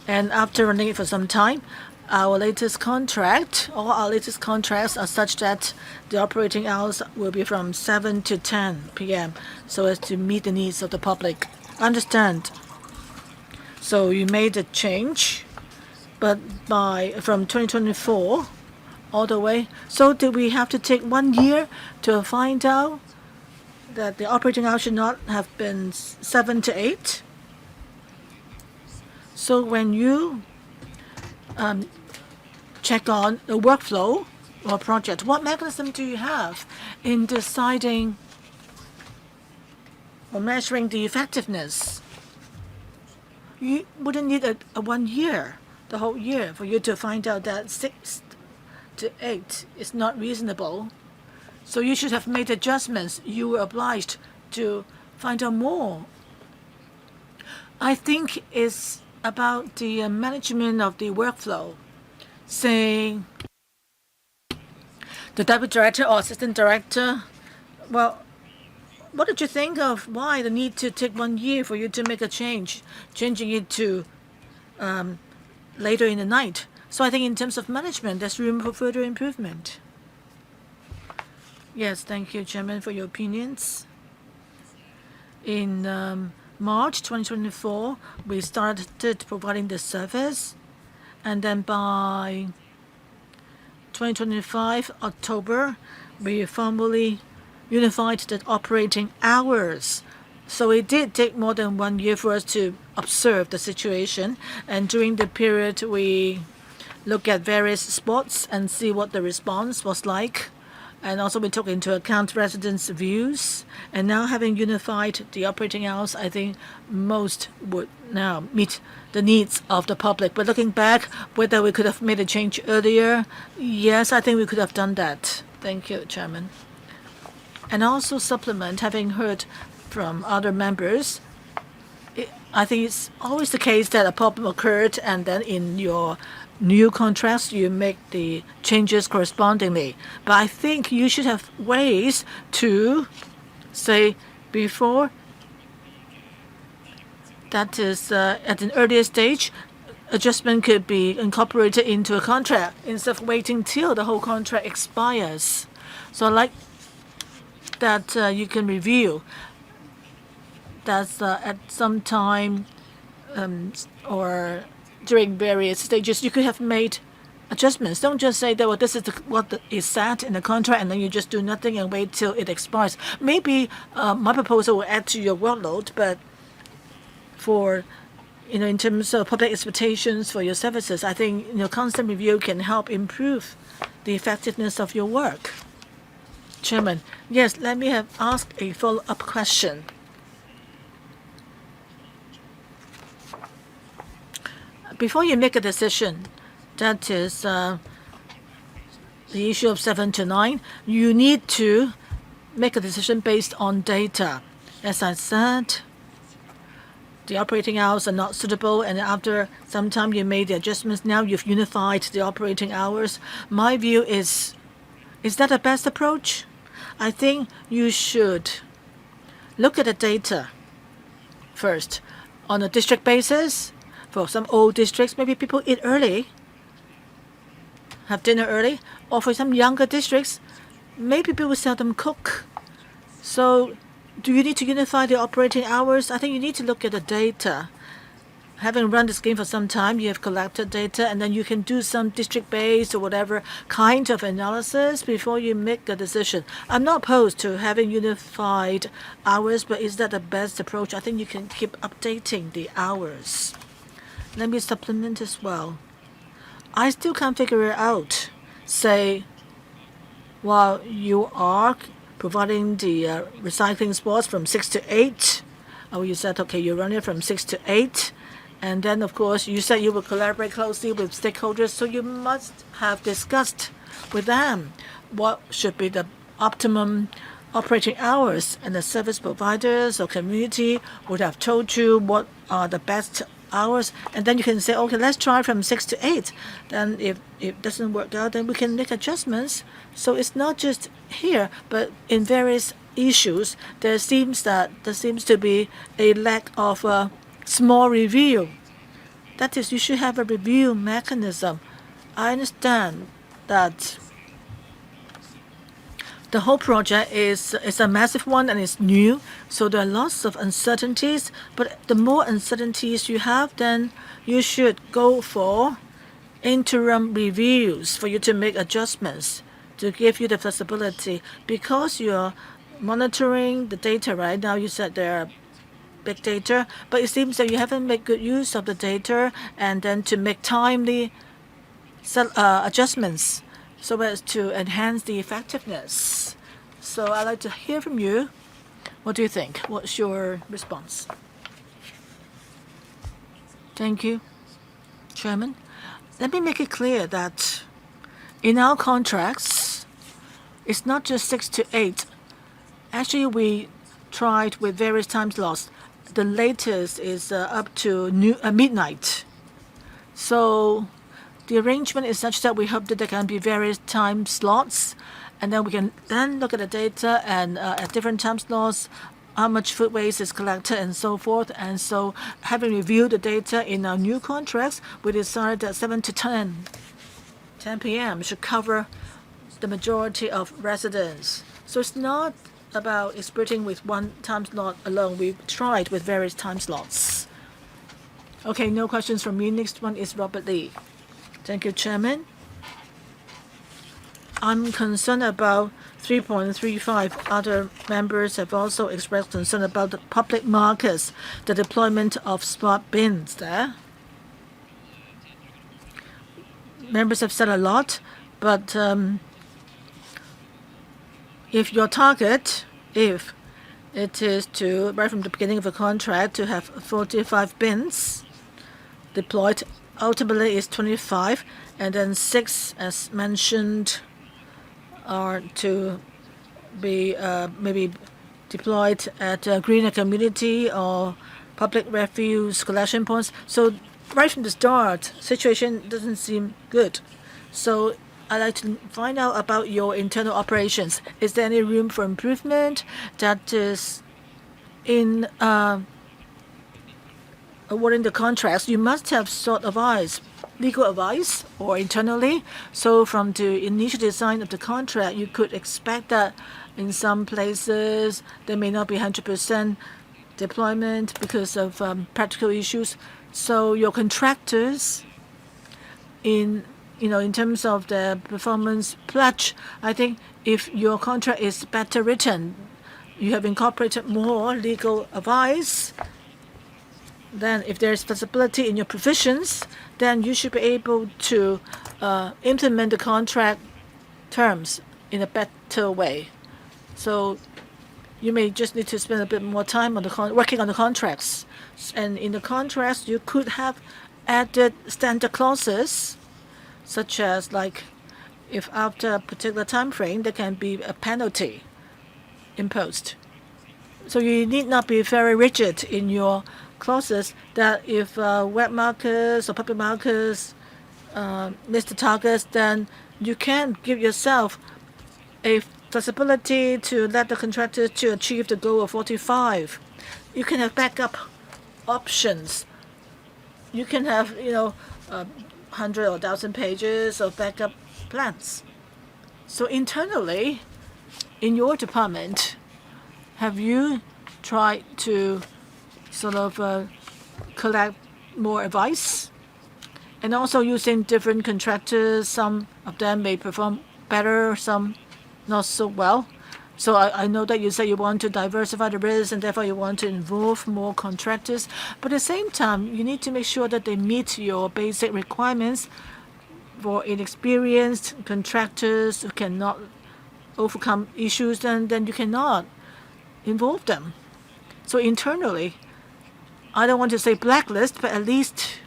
And after running it for some time, our latest contracts are such that the operating hours will be from 7 to 10 p.m. so as to meet the needs of the public. Understand? So you made a change, but from 2024 all the way. So did we have to take 1 year to find out that the operating hours should not have been 7 to 8? So when you check on the workflow or project, what mechanism do you have in deciding or measuring the effectiveness? You wouldn't need a 1 year, the whole year, for you to find out that 6 to 8 is not reasonable. So you should have made adjustments. You were obliged to find out more. I think it's about the management of the workflow. Saying the Deputy Director or Assistant Director, well, what did you think of why the need to take 1 year for you to make a change, changing it to later in the night? So I think in terms of management, there's room for further improvement. Yes, thank you, Chairman, for your opinions. In March 2024, we started providing the service, and then by 2025 October, we formally unified the operating hours. So it did take more than 1 year for us to observe the situation, and during the period we look at various spots and see what the response was like. And also we took into account residents' views. And now having unified the operating hours, I think most would now meet the needs of the public. But looking back, whether we could have made a change earlier, yes, I think we could have done that. Thank you, Chairman. And also supplement, having heard from other members, I think it's always the case that a problem occurred and then in your new contracts you make the changes correspondingly. But I think you should have ways to say before, that is at an earlier stage, adjustment could be incorporated into a contract instead of waiting till the whole contract expires. So I like that you can review that at some time or during various stages you could have made adjustments. Don't just say that, well, this is what is set in the contract, and then you just do nothing and wait till it expires. Maybe my proposal will add to your workload, but for in terms of public expectations for your services, I think constant review can help improve the effectiveness of your work. Chairman, yes, let me ask a follow-up question. Before you make a decision, that is the issue of 7 to 9, you need to make a decision based on data. As I said, the operating hours are not suitable, and after some time you made the adjustments. Now you've unified the operating hours. My view is that the best approach? I think you should look at the data first. On a district basis, for some old districts, maybe people eat early, have dinner early, or for some younger districts, maybe people seldom cook. So do you need to unify the operating hours? I think you need to look at the data. Having run this game for some time, you have collected data, and then you can do some district-based or whatever kind of analysis before you make a decision. I'm not opposed to having unified hours, but is that the best approach? I think you can keep updating the hours. Let me supplement as well. I still can't figure it out. Say, while you are providing the recycling spots from 6 to 8, or you said, okay, you run it from 6 to 8, and then, of course, you said you will collaborate closely with stakeholders, so you must have discussed with them what should be the optimum operating hours, and the service providers or community would have told you what are the best hours, and then you can say, okay, let's try from 6 to 8. Then if it doesn't work out, then we can make adjustments. So it's not just here, but in various issues, there seems to be a lack of a small review. That is, you should have a review mechanism. I understand that the whole project is a massive one and it's new, so there are lots of uncertainties. But the more uncertainties you have, then you should go for interim reviews for you to make adjustments to give you the flexibility, because you're monitoring the data right now. You said there are big data, but it seems that you haven't made good use of the data, and then to make timely adjustments so as to enhance the effectiveness. So I'd like to hear from you. What do you think? What's your response? Thank you, Chairman. Let me make it clear that in our contracts, it's not just 6 to 8. Actually, we tried with various time slots. The latest is up to midnight. So the arrangement is such that we hope that there can be various time slots, and then we can then look at the data and at different time slots, how much food waste is collected and so forth. And so having reviewed the data in our new contracts, we decided that 7 to 10 p.m. should cover the majority of residents. So it's not about exploiting with one time slot alone. We've tried with various time slots. Okay, no questions from me. Next one is Robert Lee. Thank you, Chairman. I'm concerned about 3.35. Other members have also expressed concern about the public markets, the deployment of smart bins there. Members have said a lot, but if your target, if it is to, right from the beginning of the contract, to have 45 bins deployed, ultimately is 25, and then 6, as mentioned, are to be maybe deployed at a greener community or public refuse collection points. So right from the start, situation doesn't seem good. So I'd like to find out about your internal operations. Is there any room for improvement that is in awarding the contracts? You must have sought advice, legal advice, or internally. So from the initial design of the contract, you could expect that in some places there may not be 100% deployment because of practical issues. So your contractors, in terms of the performance pledge, I think if your contract is better written, you have incorporated more legal advice, then if there's flexibility in your provisions, then you should be able to implement the contract terms in a better way. So you may just need to spend a bit more time on working on the contracts. And in the contracts, you could have added standard clauses, such as like if after a particular time frame, there can be a penalty imposed. So you need not be very rigid in your clauses that if web markers or public markers miss the targets, then you can give yourself a flexibility to let the contractor to achieve the goal of 45. You can have backup options. You can have 100 or 1,000 pages of backup plans. So internally, in your department, have you tried to sort of collect more advice? And also using different contractors, some of them may perform better, some not so well. So I know that you say you want to diversify the risk and therefore you want to involve more contractors. But at the same time, you need to make sure that they meet your basic requirements. For inexperienced contractors who cannot overcome issues, then you cannot involve them. So internally, I don't want to say blacklist, but at least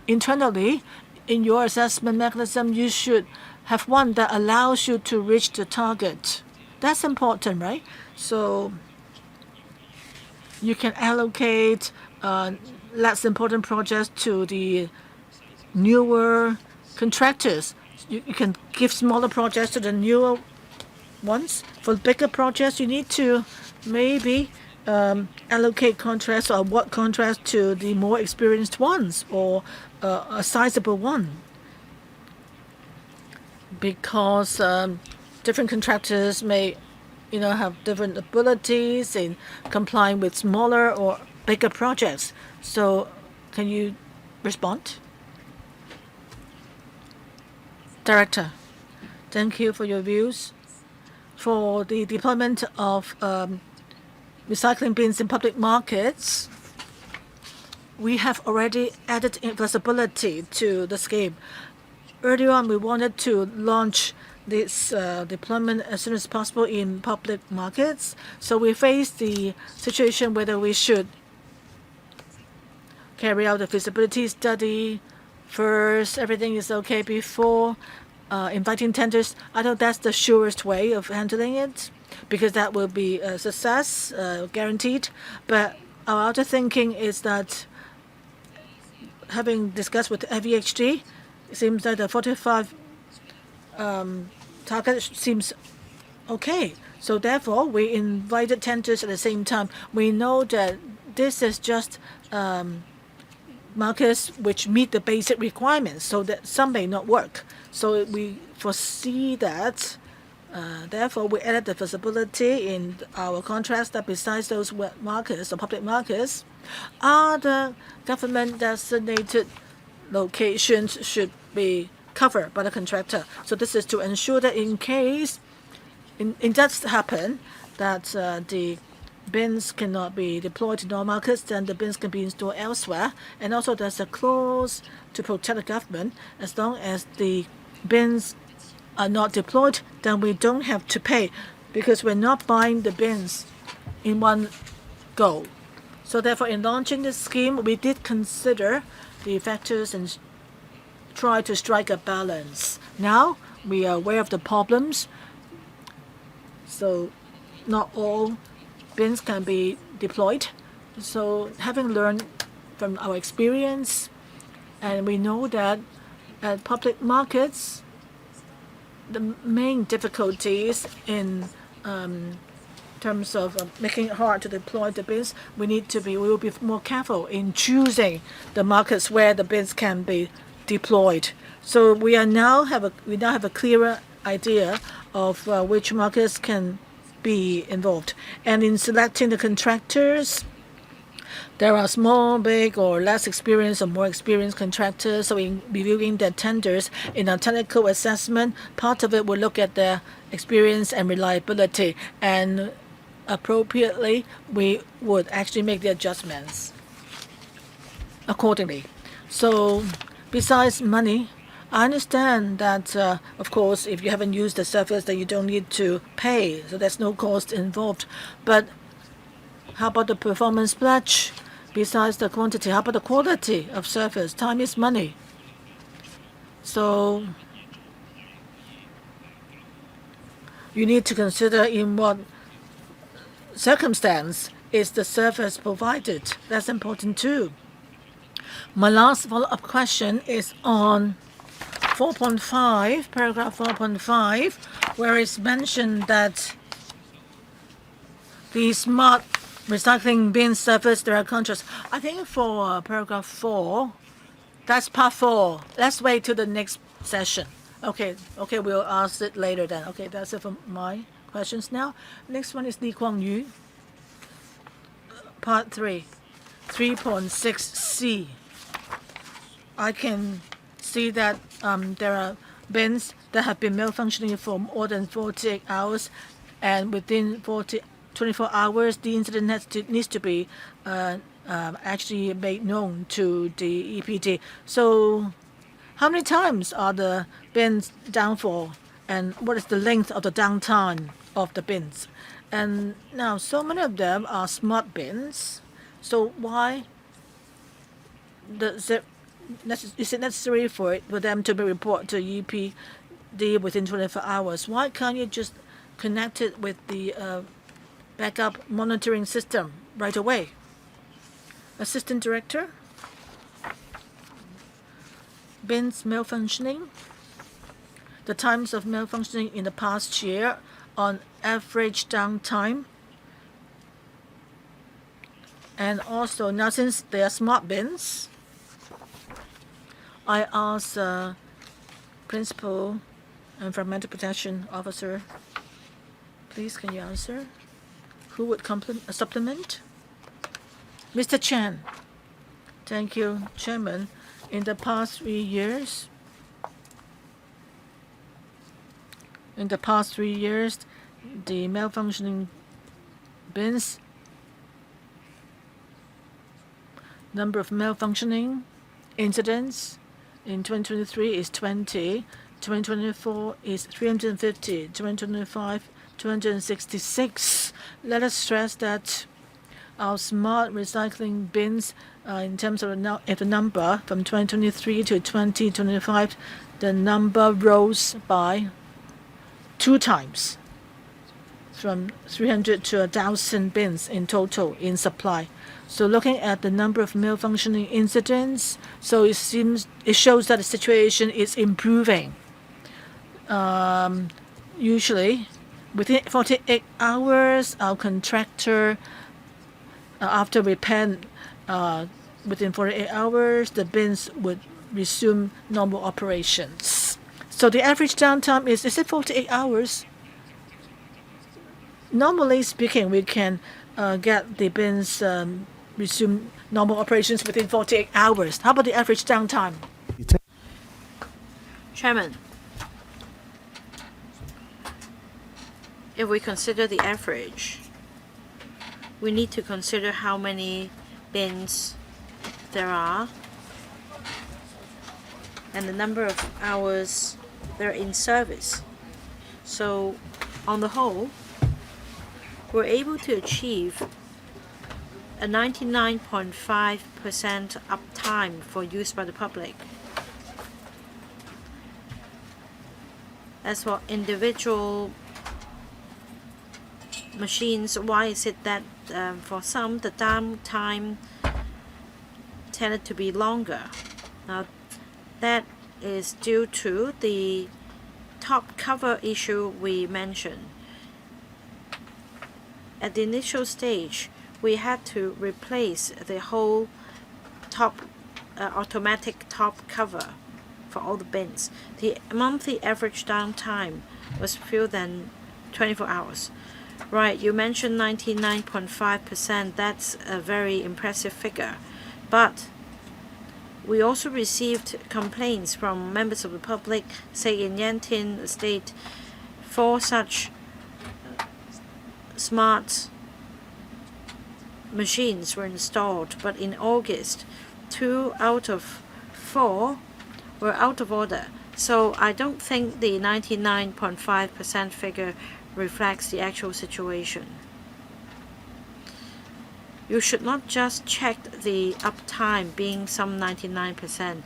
internally, in your assessment mechanism, you should have one that allows you to reach the target. That's important, right? So you can allocate less important projects to the newer contractors. You can give smaller projects to the newer ones. For bigger projects, you need to maybe allocate contracts or award contracts to the more experienced ones or a sizable one. Because different contractors may, have different abilities in complying with smaller or bigger projects. So, can you respond? Director, thank you for your views. For the deployment of recycling bins in public markets, we have already added flexibility to the scheme. Earlier on, we wanted to launch this deployment as soon as possible in public markets. So we faced the situation whether we should carry out the feasibility study first, everything is okay before inviting tenders. I think that's the surest way of handling it because that will be a success, guaranteed. But our other thinking is that having discussed with FEHD, it seems that the 45 target seems okay. So therefore, we invited tenders at the same time. We know that this is just markets which meet the basic requirements, so that some may not work. So we foresee that. Therefore, we added the feasibility in our contracts that besides those wet markets or public markets, other government designated locations should be covered by the contractor. So this is to ensure that in case it does happen that the bins cannot be deployed in all markets, then the bins can be installed elsewhere. And also there's a clause to protect the government. As long as the bins are not deployed, then we don't have to pay because we're not buying the bins in one go. So therefore, in launching this scheme, we did consider the factors and try to strike a balance. Now we are aware of the problems, so not all bins can be deployed. So having learned from our experience, and we know that at public markets, the main difficulties in terms of making it hard to deploy the bins, we will be more careful in choosing the markets where the bins can be deployed. So we now have a clearer idea of which markets can be involved, and in selecting the contractors, there are small, big, or less experienced or more experienced contractors. So in reviewing their tenders in our technical assessment, part of it will look at their experience and reliability, and appropriately we would actually make the adjustments accordingly. So besides money, I understand that, of course, if you haven't used the service, then you don't need to pay, so there's no cost involved. But how about the performance pledge? Besides the quantity, how about the quality of service? Time is money. So you need to consider in what circumstance is the service provided. That's important too. My last follow-up question is on 4.5, paragraph 4.5, where it's mentioned that the smart recycling bin service, there are contracts. I think for paragraph 4, that's part 4. Let's wait till the next session. Okay, we'll ask it later then. Okay, that's it for my questions now. Next one is Lee Kuang Yu. Part 3, 3.6c. I can see that there are bins that have been malfunctioning for more than 48 hours, and within 24 hours, the incident needs to be actually made known to the EPD. So how many times are the bins down for, and what is the length of the downtime of the bins? And now, so many of them are smart bins. So why is it necessary for them to be reported to EPD within 24 hours? Why can't you just connect it with the backup monitoring system right away? Assistant Director? Bins malfunctioning. The times of malfunctioning in the past year on average downtime. And also now, since they are smart bins, I asked Principal Environmental Protection Officer, please can you answer? Who would supplement? Mr. Chen. Thank you, Chairman. In the past 3 years, the malfunctioning bins, number of malfunctioning incidents in 2023 is 20, 2024 is 350, 2025 266. Let us stress that our smart recycling bins, in terms of the number from 2023 to 2025, the number rose by 2 times, from 300 to 1,000 bins in total in supply. So looking at the number of malfunctioning incidents, so it shows that the situation is improving. Usually, within 48 hours, our contractor, after repair, within 48 hours, the bins would resume normal operations. So the average downtime is it 48 hours? Normally speaking, we can get the bins resume normal operations within 48 hours. How about the average downtime? Chairman, if we consider the average, we need to consider how many bins there are and the number of hours they're in service. So on the whole, we're able to achieve a 99.5% uptime for use by the public. As for individual machines, why is it that for some the downtime tended to be longer? Now, that is due to the top cover issue we mentioned, at the initial stage, we had to replace the whole top automatic top cover for all the bins. The monthly average downtime was fewer than 24 hours. Right, you mentioned 99.5%. That's a very impressive figure. But we also received complaints from members of the public, say in Yantian Estate, 4 such smart machines were installed, but in August, 2 out of 4 were out of order. So I don't think the 99.5% figure reflects the actual situation. You should not just check the uptime being some 99%.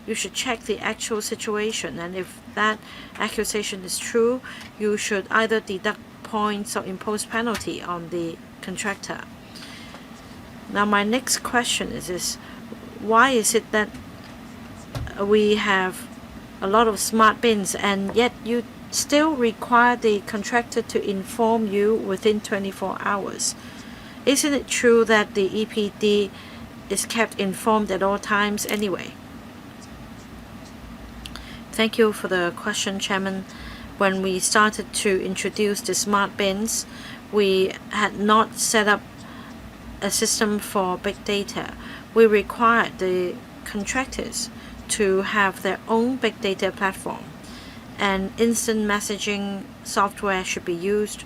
You should check the actual situation, and if that accusation is true, you should either deduct points or impose penalty on the contractor. Now my next question is this: why is it that we have a lot of smart bins and yet you still require the contractor to inform you within 24 hours? Isn't it true that the EPD is kept informed at all times anyway? Thank you for the question, Chairman. When we started to introduce the smart bins, we had not set up a system for big data. We required the contractors to have their own big data platform, and instant messaging software should be used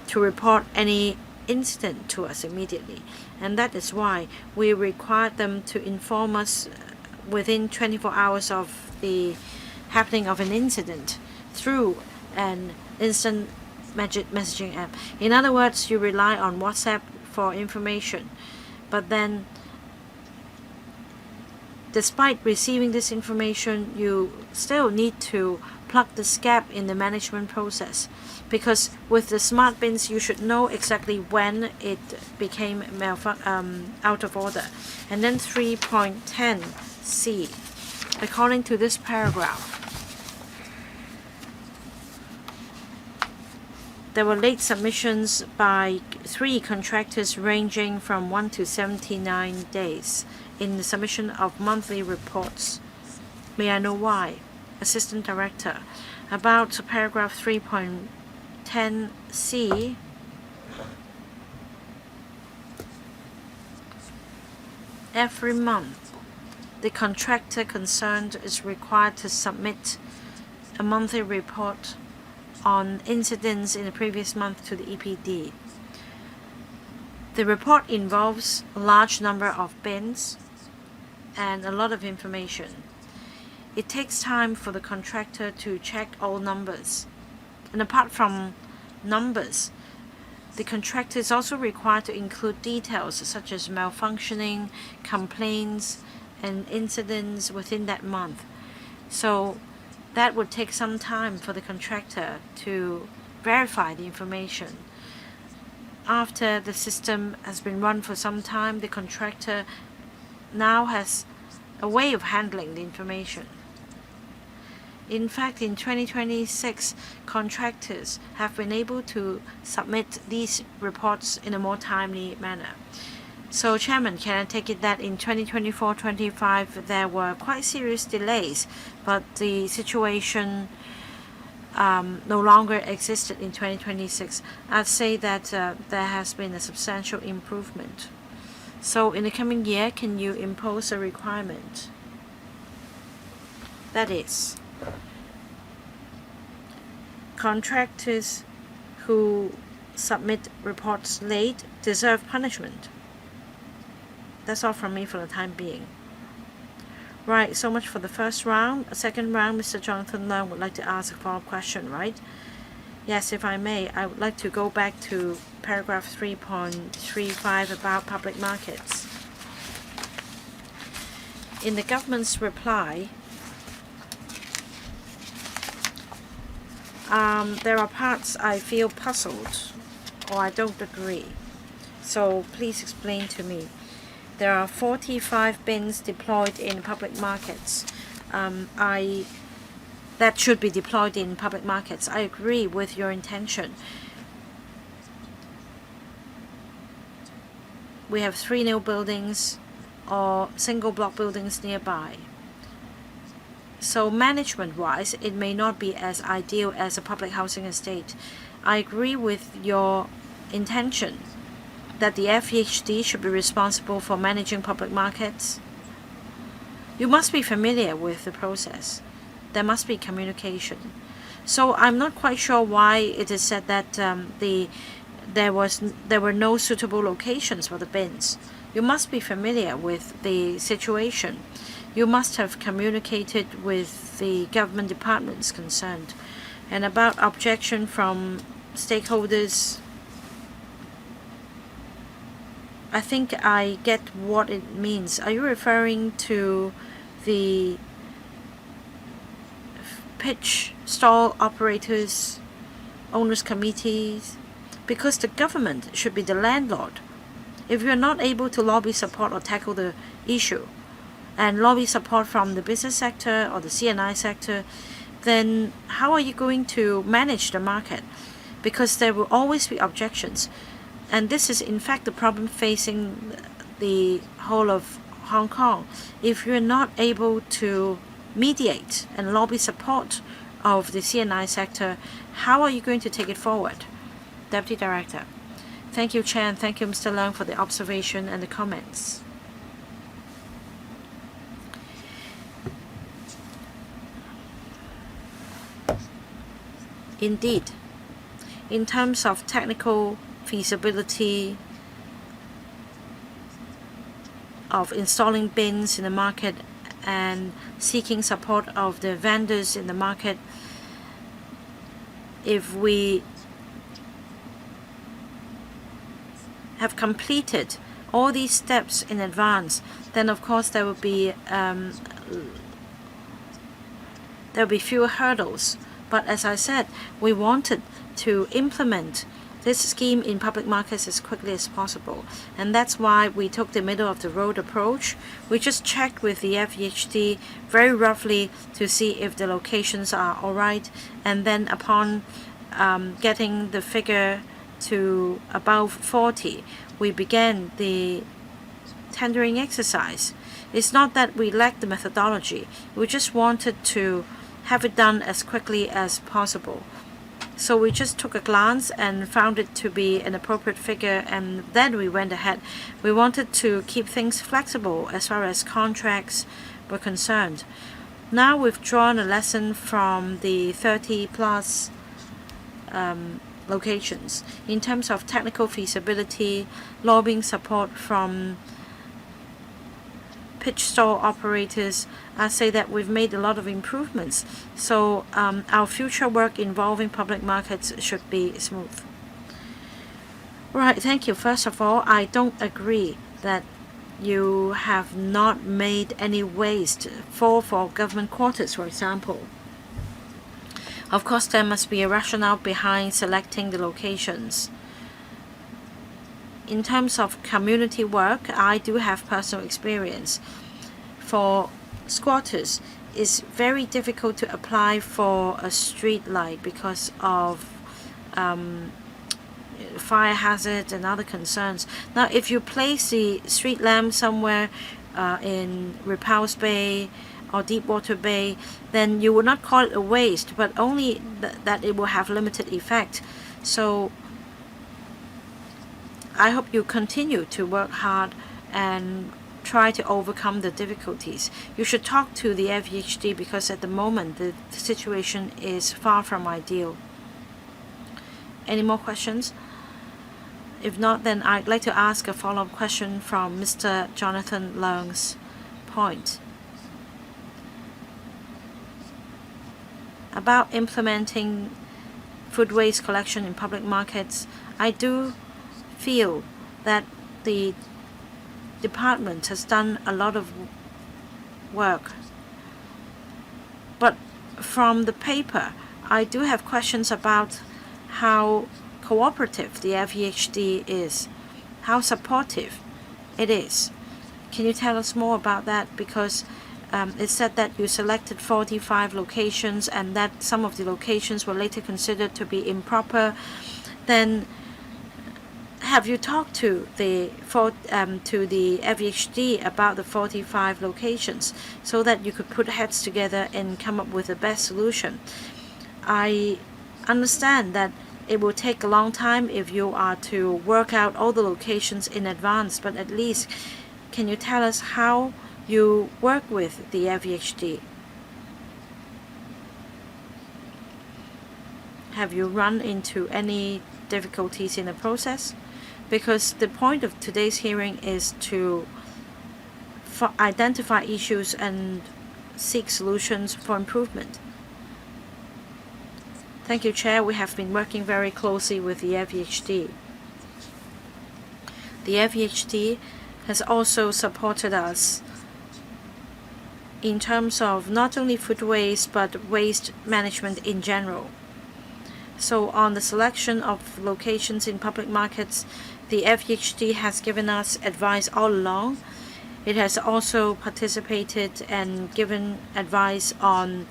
to report any incident to us immediately. And that is why we required them to inform us within 24 hours of the happening of an incident through an instant messaging app. In other words, you rely on WhatsApp for information, but then despite receiving this information, you still need to plug this gap in the management process, because with the smart bins you should know exactly when it became out of order. And then 3.10c, according to this paragraph, there were late submissions by 3 contractors ranging from 1 to 79 days in the submission of monthly reports. May I know why? Assistant Director. About paragraph 3.10c, every month the contractor concerned is required to submit a monthly report on incidents in the previous month to the EPD. The report involves a large number of bins and a lot of information. It takes time for the contractor to check all numbers. And apart from numbers, the contractor is also required to include details such as malfunctioning, complaints, and incidents within that month. So that would take some time for the contractor to verify the information. After the system has been run for some time, the contractor now has a way of handling the information. In fact, in 2026, contractors have been able to submit these reports in a more timely manner. So, Chairman, can I take it that in 2024-25 there were quite serious delays, but the situation no longer existed in 2026? I'd say that there has been a substantial improvement. So in the coming year, can you impose a requirement? That is, contractors who submit reports late deserve punishment. That's all from me for the time being. Right, so much for the first round. Second round, Mr. Jonathan Leung would like to ask a follow-up question, right? Yes, if I may, I would like to go back to paragraph 3.35 about public markets. In the government's reply, there are parts I feel puzzled or I don't agree. So please explain to me. There are 45 bins deployed in public markets. I that should be deployed in public markets. I agree with your intention. We have 3 new buildings or single block buildings nearby. So management-wise, it may not be as ideal as a public housing estate. I agree with your intention that the FEHD should be responsible for managing public markets. You must be familiar with the process. There must be communication. So I'm not quite sure why it is said that there were no suitable locations for the bins. You must be familiar with the situation. You must have communicated with the government departments concerned. And about objection from stakeholders, I think I get what it means. Are you referring to the pitch stall operators, owners committees? Because the government should be the landlord. If you're not able to lobby support or tackle the issue, and lobby support from the business sector or the CNI sector, then how are you going to manage the market? Because there will always be objections. And this is in fact the problem facing the whole of Hong Kong. If you're not able to mediate and lobby support of the CNI sector, how are you going to take it forward? Deputy Director. Thank you, Chair, and thank you, Mr. Leung, for the observation and the comments. Indeed, in terms of technical feasibility of installing bins in the market and seeking support of the vendors in the market, if we have completed all these steps in advance, then of course there will be fewer hurdles. But as I said, we wanted to implement this scheme in public markets as quickly as possible. And that's why we took the middle of the road approach. We just checked with the FEHD very roughly to see if the locations are all right. And then upon getting the figure to above 40, we began the tendering exercise. It's not that we lacked the methodology. We just wanted to have it done as quickly as possible. So we just took a glance and found it to be an appropriate figure, and then we went ahead. We wanted to keep things flexible as far as contracts were concerned. Now we've drawn a lesson from the 30 plus locations in terms of technical feasibility, lobbying support from pitch stall operators. I say that we've made a lot of improvements. So our future work involving public markets should be smooth. Right, thank you. First of all, I don't agree that you have not made any waste for government quarters, for example. Of course, there must be a rationale behind selecting the locations. In terms of community work, I do have personal experience. For squatters, it's very difficult to apply for a street light because of fire hazard and other concerns. Now, if you place the street lamp somewhere in Repulse Bay or Deepwater Bay, then you would not call it a waste, but only that it will have limited effect. So I hope you continue to work hard and try to overcome the difficulties. You should talk to the FEHD because at the moment the situation is far from ideal. Any more questions? If not, then I'd like to ask a follow-up question from Mr. Jonathan Leung's point about implementing food waste collection in public markets. I do feel that the department has done a lot of work, but from the paper I do have questions about how cooperative the FEHD is, how supportive it is. Can you tell us more about that? Because it said that you selected 45 locations and that some of the locations were later considered to be improper. Then have you talked to the FEHD about the 45 locations so that you could put heads together and come up with the best solution? I understand that it will take a long time if you are to work out all the locations in advance, but at least can you tell us how you work with the FEHD? Have you run into any difficulties in the process? Because the point of today's hearing is to identify issues and seek solutions for improvement. Thank you, Chair. We have been working very closely with the FEHD. The FEHD has also supported us in terms of not only food waste but waste management in general. So on the selection of locations in public markets, the FEHD has given us advice all along. It has also participated and given advice on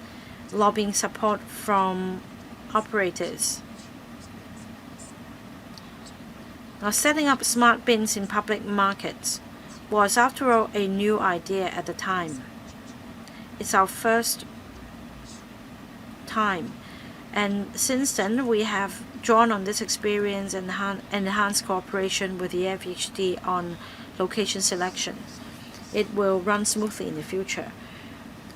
lobbying support from operators. Now, setting up smart bins in public markets was, after all, a new idea at the time. It's our first time, and since then we have drawn on this experience and enhanced cooperation with the FEHD on location selection. It will run smoothly in the future.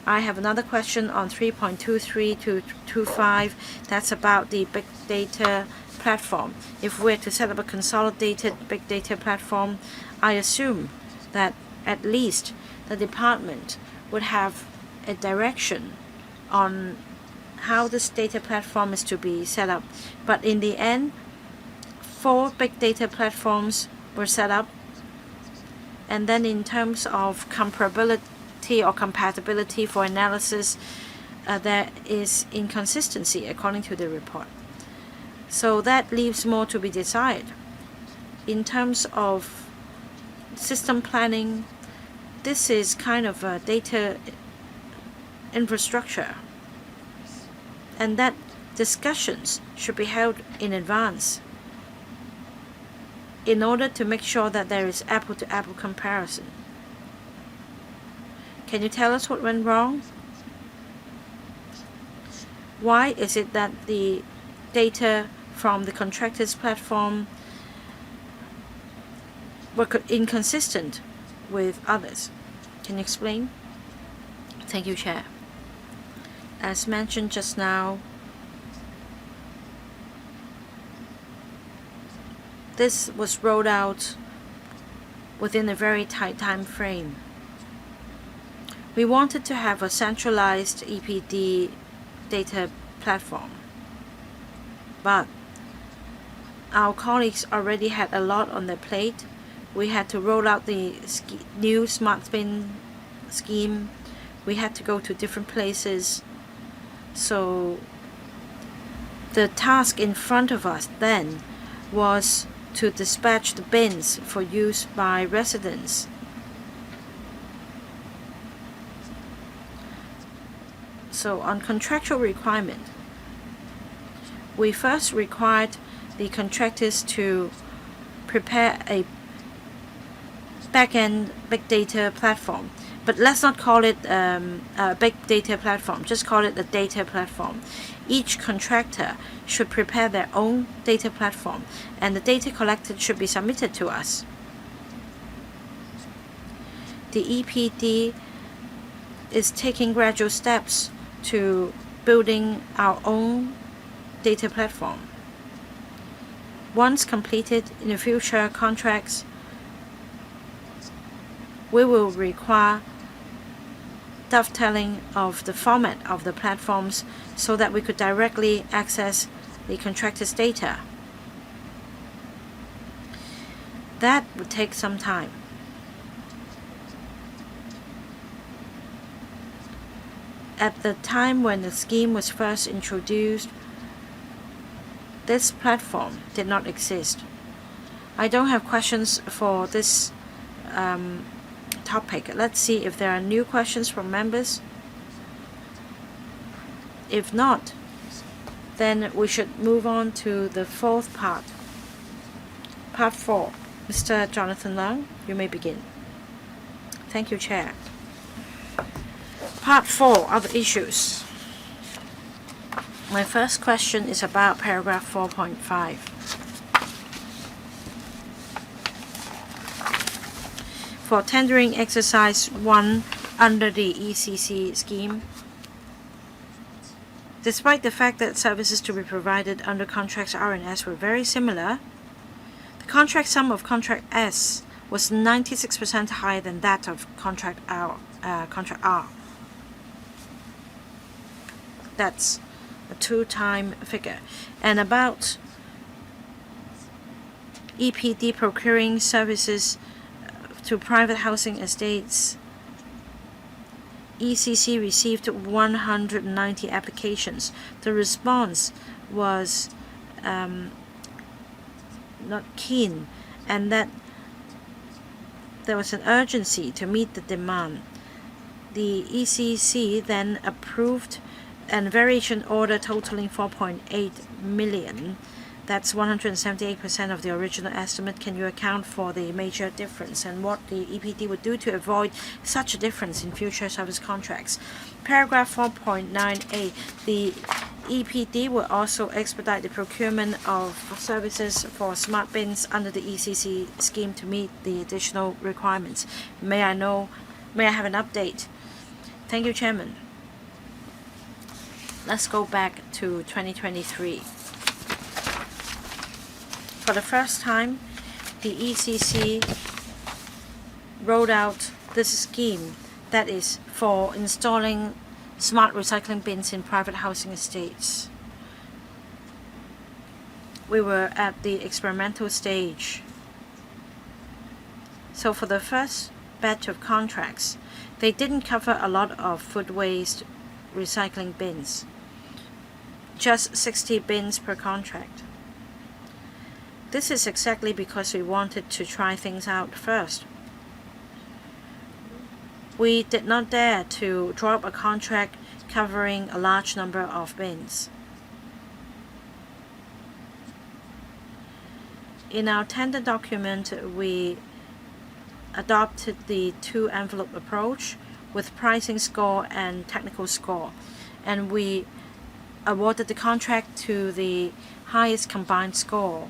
I have another question on 3.23 to 25. That's about the big data platform. If we're to set up a consolidated big data platform, I assume that at least the department would have a direction on how this data platform is to be set up. But in the end, 4 big data platforms were set up. And then in terms of comparability or compatibility for analysis, there is inconsistency according to the report. So that leaves more to be desired. In terms of system planning, this is kind of a data infrastructure, and that discussions should be held in advance in order to make sure that there is apple-to-apple comparison. Can you tell us what went wrong? Why is it that the data from the contractors platform were inconsistent with others? Can you explain? Thank you, Chair. As mentioned just now, this was rolled out within a very tight time frame. We wanted to have a centralized EPD data platform, but our colleagues already had a lot on their plate. We had to roll out the new smart bin scheme. We had to go to different places. So the task in front of us then was to dispatch the bins for use by residents. So on contractual requirement, we first required the contractors to prepare a back-end big data platform. But let's not call it a big data platform, just call it a data platform. Each contractor should prepare their own data platform, and the data collected should be submitted to us. The EPD is taking gradual steps to building our own data platform. Once completed, in the future contracts, we will require dovetailing of the format of the platforms so that we could directly access the contractor's data. That would take some time. At the time when the scheme was first introduced, this platform did not exist. I don't have questions for this topic. Let's see if there are new questions from members. If not, then we should move on to the fourth part. Part 4. Mr. Jonathan Leung, you may begin. Thank you, Chair. Part 4, other issues. My first question is about paragraph 4.5. For tendering exercise 1 under the ECC scheme, despite the fact that services to be provided under contracts R and S were very similar, the contract sum of contract S was 96% higher than that of contract R. That's a 2-time figure. And about EPD procuring services to private housing estates, ECC received 190 applications. The response was not keen, and that there was an urgency to meet the demand. The ECC then approved a variation order totaling 4.8 million. That's 178% of the original estimate. Can you account for the major difference and what the EPD would do to avoid such a difference in future service contracts? Paragraph 4.9a. The EPD will also expedite the procurement of services for smart bins under the ECC scheme to meet the additional requirements. May I have an update? Thank you, Chairman. Let's go back to 2023. For the first time, the ECC rolled out this scheme that is for installing smart recycling bins in private housing estates. We were at the experimental stage. So for the first batch of contracts, they didn't cover a lot of food waste recycling bins, just 60 bins per contract. This is exactly because we wanted to try things out first. We did not dare to drop a contract covering a large number of bins. In our tender document, we adopted the 2-envelope approach with pricing score and technical score, and we awarded the contract to the highest combined score.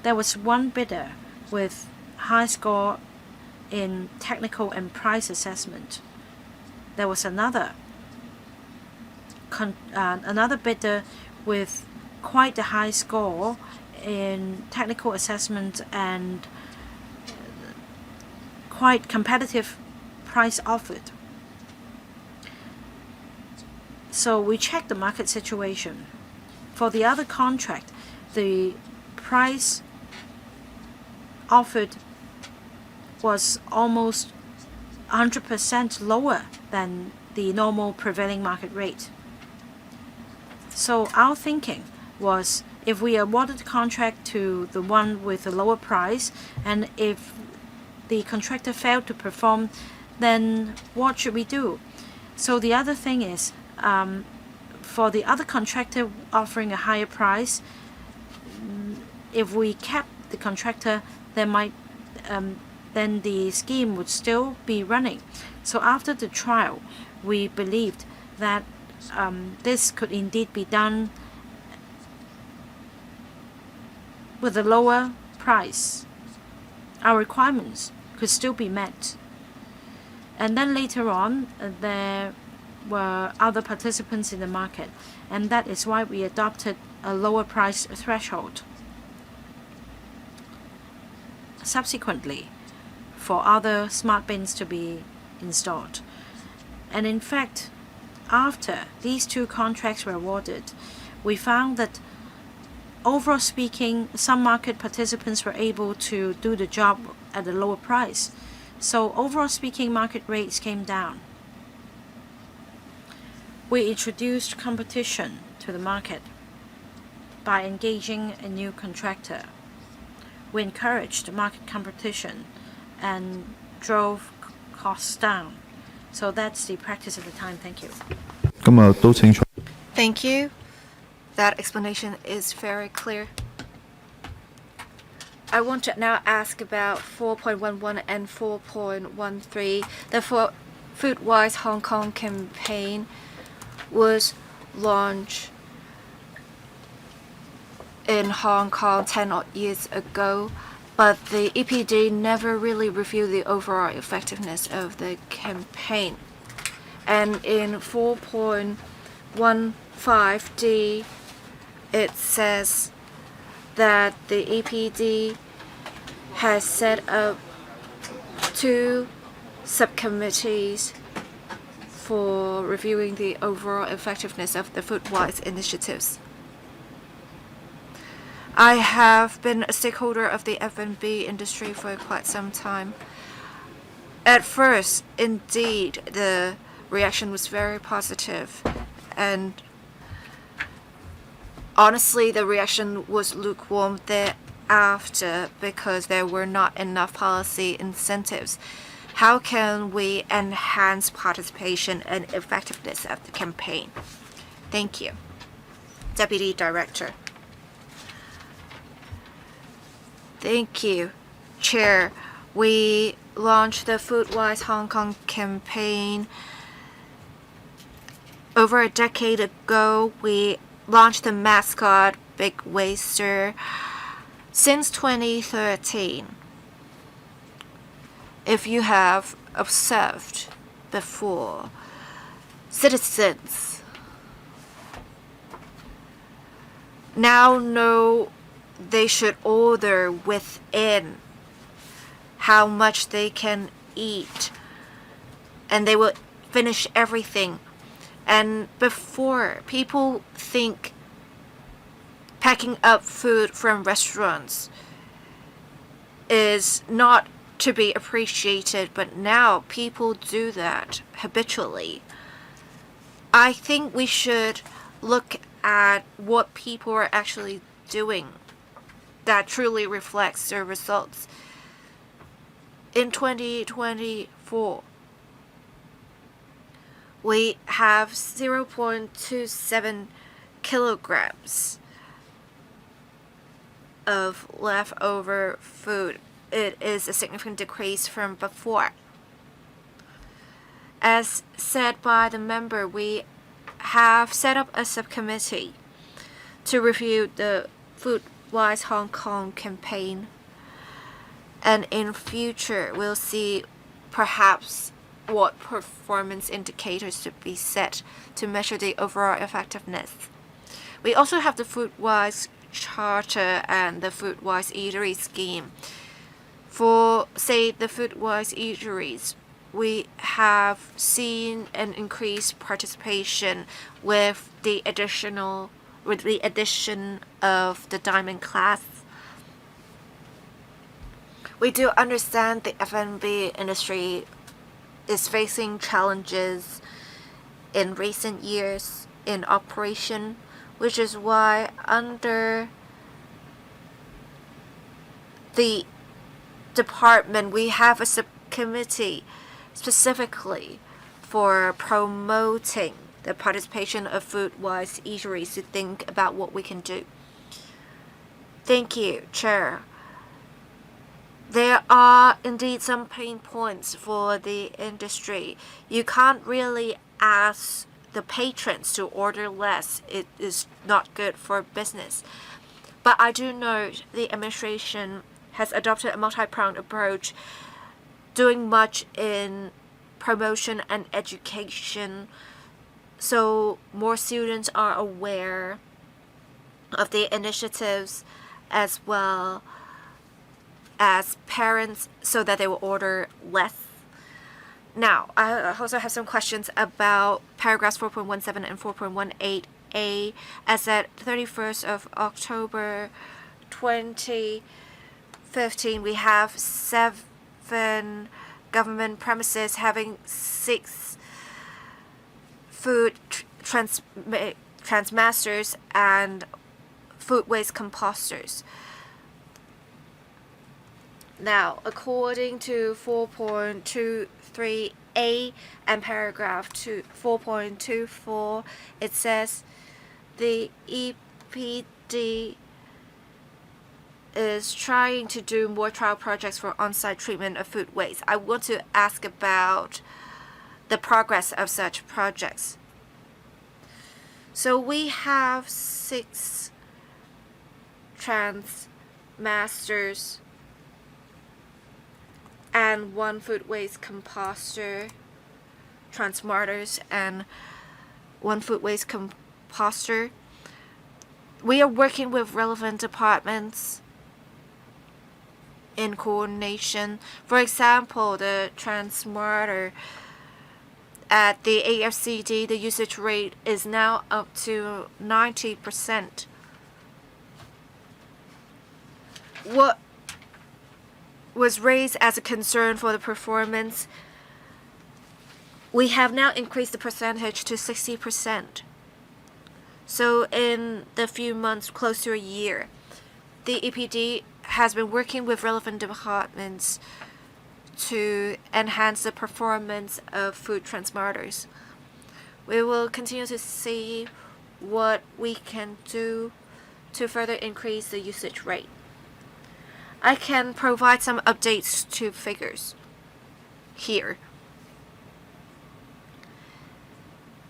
There was one bidder with high score in technical and price assessment. There was another bidder with quite a high score in technical assessment and quite competitive price offered. So we checked the market situation. For the other contract, the price offered was almost 100% lower than the normal prevailing market rate. So our thinking was, if we awarded the contract to the one with the lower price, and if the contractor failed to perform, then what should we do? So the other thing is, for the other contractor offering a higher price, if we kept the contractor, then the scheme would still be running. So after the trial, we believed that this could indeed be done with a lower price. Our requirements could still be met. And then later on, there were other participants in the market, and that is why we adopted a lower price threshold. Subsequently, for other smart bins to be installed. And in fact, after these 2 contracts were awarded, we found that overall speaking, some market participants were able to do the job at a lower price. So overall speaking, market rates came down. We introduced competition to the market by engaging a new contractor. We encouraged market competition and drove costs down. So that's the practice at the time. Thank you. 今日都清楚。 Thank you. That explanation is very clear. I want to now ask about 4.11 and 4.13. The Food-Wise Hong Kong campaign was launched in Hong Kong 10 odd years ago, but the EPD never really reviewed the overall effectiveness of the campaign. And in 4.15D, it says that the EPD has set up 2 subcommittees for reviewing the overall effectiveness of the Food-Wise initiatives. I have been a stakeholder of the F&B industry for quite some time. At first, indeed, the reaction was very positive, and honestly, the reaction was lukewarm thereafter because there were not enough policy incentives. How can we enhance participation and effectiveness of the campaign? Thank you. Deputy Director. Thank you, Chair. We launched the Food-Wise Hong Kong campaign over a decade ago. We launched the mascot Big Waster since 2013. If you have observed before, citizens now know they should order within how much they can eat, and they will finish everything. And before, people think packing up food from restaurants is not to be appreciated, but now people do that habitually. I think we should look at what people are actually doing that truly reflects their results. In 2024, we have 0.27 kilograms of leftover food. It is a significant decrease from before. As said by the member, we have set up a subcommittee to review the Food-Wise Hong Kong campaign, and in future we'll see perhaps what performance indicators should be set to measure the overall effectiveness. We also have the Food-Wise Charter and the Food-Wise Eatery Scheme. For, say, the Food-Wise Eateries, we have seen an increased participation with the addition of the diamond class. We do understand the F&B industry is facing challenges in recent years in operation, which is why under the department we have a subcommittee specifically for promoting the participation of Food-Wise eateries to think about what we can do. Thank you, Chair. There are indeed some pain points for the industry. You can't really ask the patrons to order less. It is not good for business. But I do know the administration has adopted a multi-pronged approach, doing much in promotion and education, so more students are aware of the initiatives as well as parents so that they will order less. Now, I also have some questions about paragraphs 4.17 and 4.18a. As at 31st of October 2015, we have 7 government premises having 6 food transmasters and food waste composters. Now, according to 4.23a and paragraph 4.24, it says the EPD is trying to do more trial projects for on-site treatment of food waste. I want to ask about the progress of such projects. So we have 6 transmasters and 1 food waste composter, transmarters and 1 food waste composter. We are working with relevant departments in coordination. For example, the transmarter at the AFCD, the usage rate is now up to 90%. What was raised as a concern for the performance, we have now increased the percentage to 60%. So in the few months, close to a year, the EPD has been working with relevant departments to enhance the performance of food transmarters. We will continue to see what we can do to further increase the usage rate. I can provide some updates to figures here.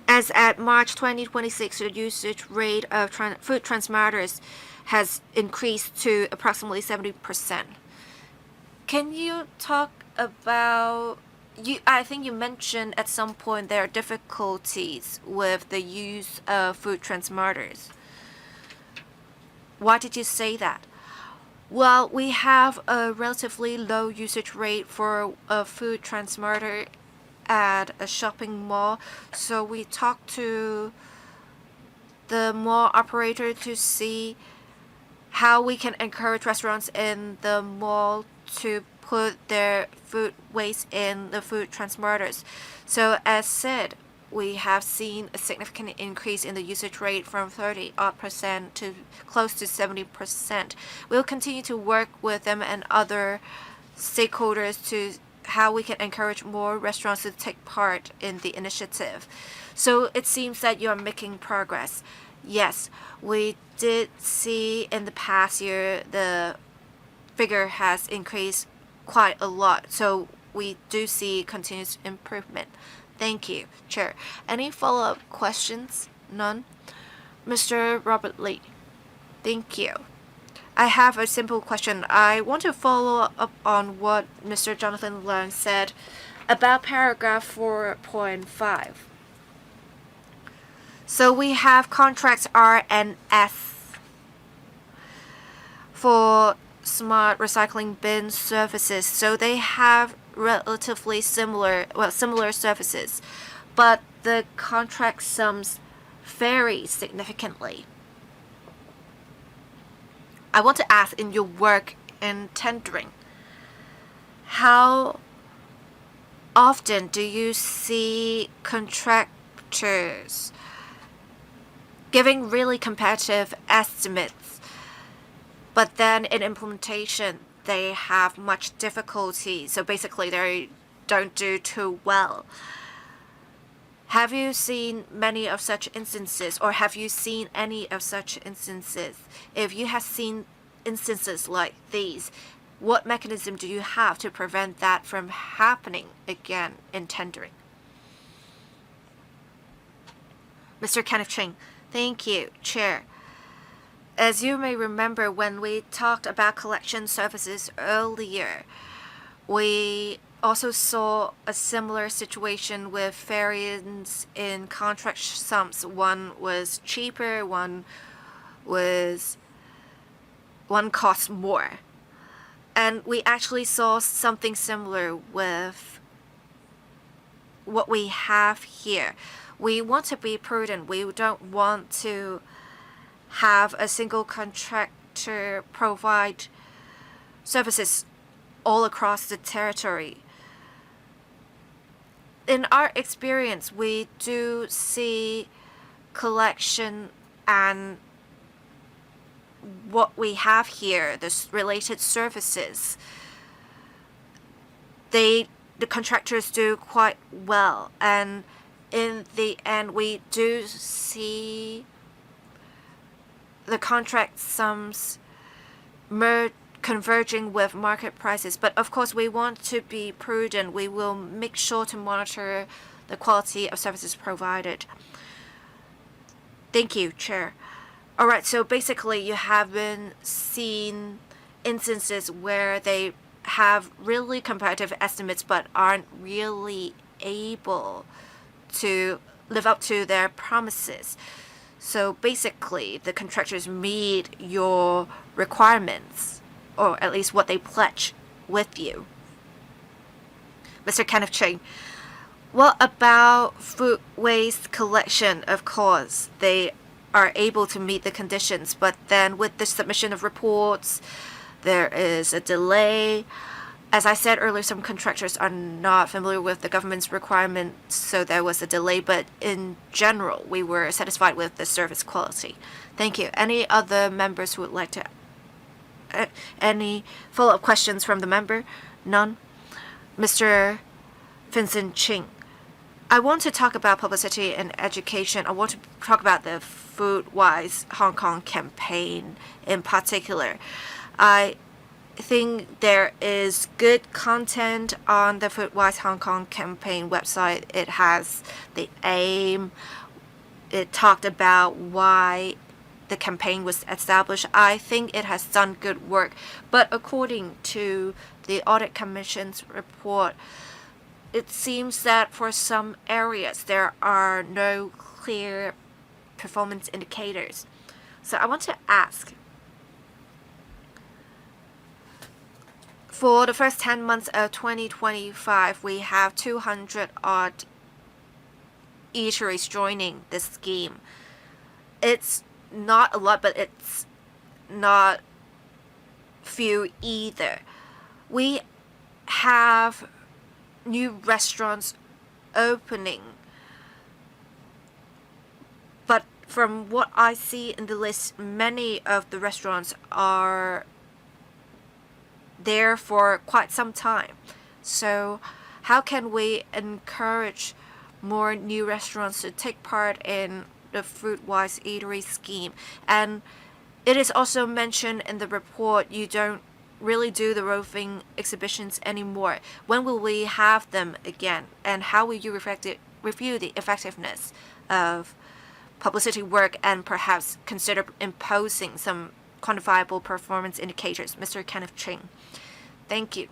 As at March 2026, the usage rate of food transmarters has increased to approximately 70%. Can you talk about, I think you mentioned at some point there are difficulties with the use of food transmarters. Why did you say that? Well, we have a relatively low usage rate for a food transmarter at a shopping mall, so we talked to the mall operator to see how we can encourage restaurants in the mall to put their food waste in the food transmarters. So as said, we have seen a significant increase in the usage rate from 30% to close to 70%. We'll continue to work with them and other stakeholders to how we can encourage more restaurants to take part in the initiative. So it seems that you are making progress. Yes, we did see in the past year the figure has increased quite a lot. So we do see continuous improvement. Thank you, Chair. Any follow-up questions? None? Mr. Robert Lee. Thank you. I have a simple question. I want to follow up on what Mr. Jonathan Leung said about paragraph 4.5. So we have contracts R and S for smart recycling bin services. So they have relatively similar services, but the contract sums vary significantly. I want to ask, in your work in tendering, how often do you see contractors giving really competitive estimates, but then in implementation they have much difficulty, so basically they don't do too well? Have you seen many of such instances, or have you seen any of such instances? If you have seen instances like these, what mechanism do you have to prevent that from happening again in tendering? Mr. Kenneth Ching. Thank you, Chair. As you may remember, when we talked about collection services earlier, we also saw a similar situation with variance in contract sums. One was cheaper, one cost more. And we actually saw something similar with what we have here. We want to be prudent. We don't want to have a single contractor provide services all across the territory. In our experience, we do see collection and what we have here, the related services, the contractors do quite well, and in the end we do see the contract sums converging with market prices. But of course, we want to be prudent. We will make sure to monitor the quality of services provided. Thank you, Chair. All right, so basically you haven't seen instances where they have really competitive estimates but aren't really able to live up to their promises. So basically, the contractors meet your requirements, or at least what they pledge with you. Mr. Kenneth Cheng, what about food waste collection? Of course, they are able to meet the conditions, but then with the submission of reports, there is a delay. As I said earlier, some contractors are not familiar with the government's requirements, so there was a delay, but in general, we were satisfied with the service quality. Thank you. Any other members who would like to any follow-up questions from the member? None? Mr. Vincent Ching, I want to talk about publicity and education. I want to talk about the Food-Wise Hong Kong campaign in particular. I think there is good content on the Food-Wise Hong Kong campaign website. It has the aim. It talked about why the campaign was established. I think it has done good work. But according to the Audit Commission's report, it seems that for some areas there are no clear performance indicators. So I want to ask, for the first 10 months of 2025, we have 200 odd eateries joining this scheme. It's not a lot, but it's not few either. We have new restaurants opening, but from what I see in the list, many of the restaurants are there for quite some time. So how can we encourage more new restaurants to take part in the Food-Wise Eatery scheme? And it is also mentioned in the report you don't really do the roving exhibitions anymore. When will we have them again? And how will you review the effectiveness of publicity work and perhaps consider imposing some quantifiable performance indicators? Mr. Kenneth Ching. Thank you.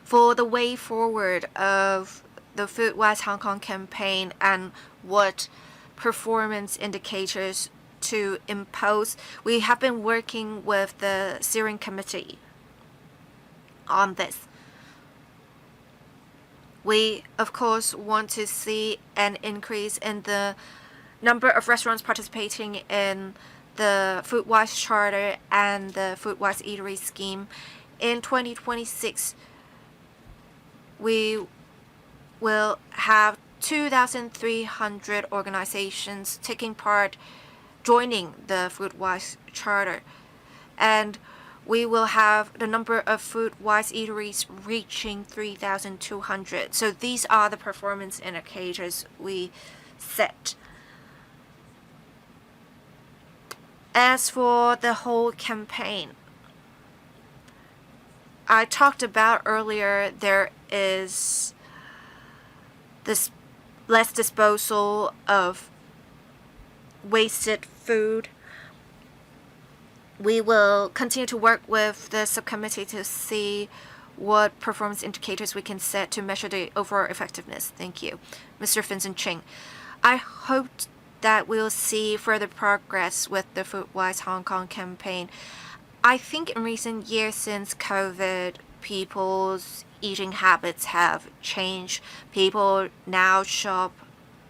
For the way forward of the Food-Wise Hong Kong campaign and what performance indicators to impose, we have been working with the steering committee on this. We, of course, want to see an increase in the number of restaurants participating in the Food-Wise Charter and the Food-Wise Eatery scheme. In 2026, we will have 2,300 organizations taking part, joining the Food-Wise Charter. And we will have the number of Food-Wise eateries reaching 3,200. So these are the performance indicators we set. As for the whole campaign, I talked about earlier, there is this less disposal of wasted food. We will continue to work with the subcommittee to see what performance indicators we can set to measure the overall effectiveness. Thank you. Mr. Vincent Ching, I hope that we'll see further progress with the Food-Wise Hong Kong campaign. I think in recent years since COVID, people's eating habits have changed. People now shop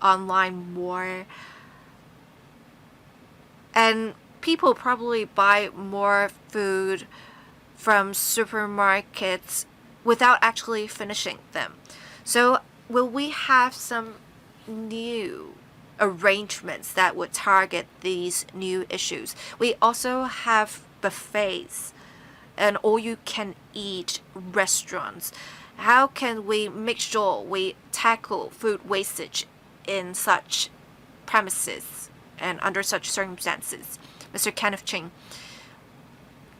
online more. And people probably buy more food from supermarkets without actually finishing them. So will we have some new arrangements that would target these new issues? We also have buffets and all-you-can-eat restaurants. How can we make sure we tackle food wastage in such premises and under such circumstances? Mr. Kenneth Ching.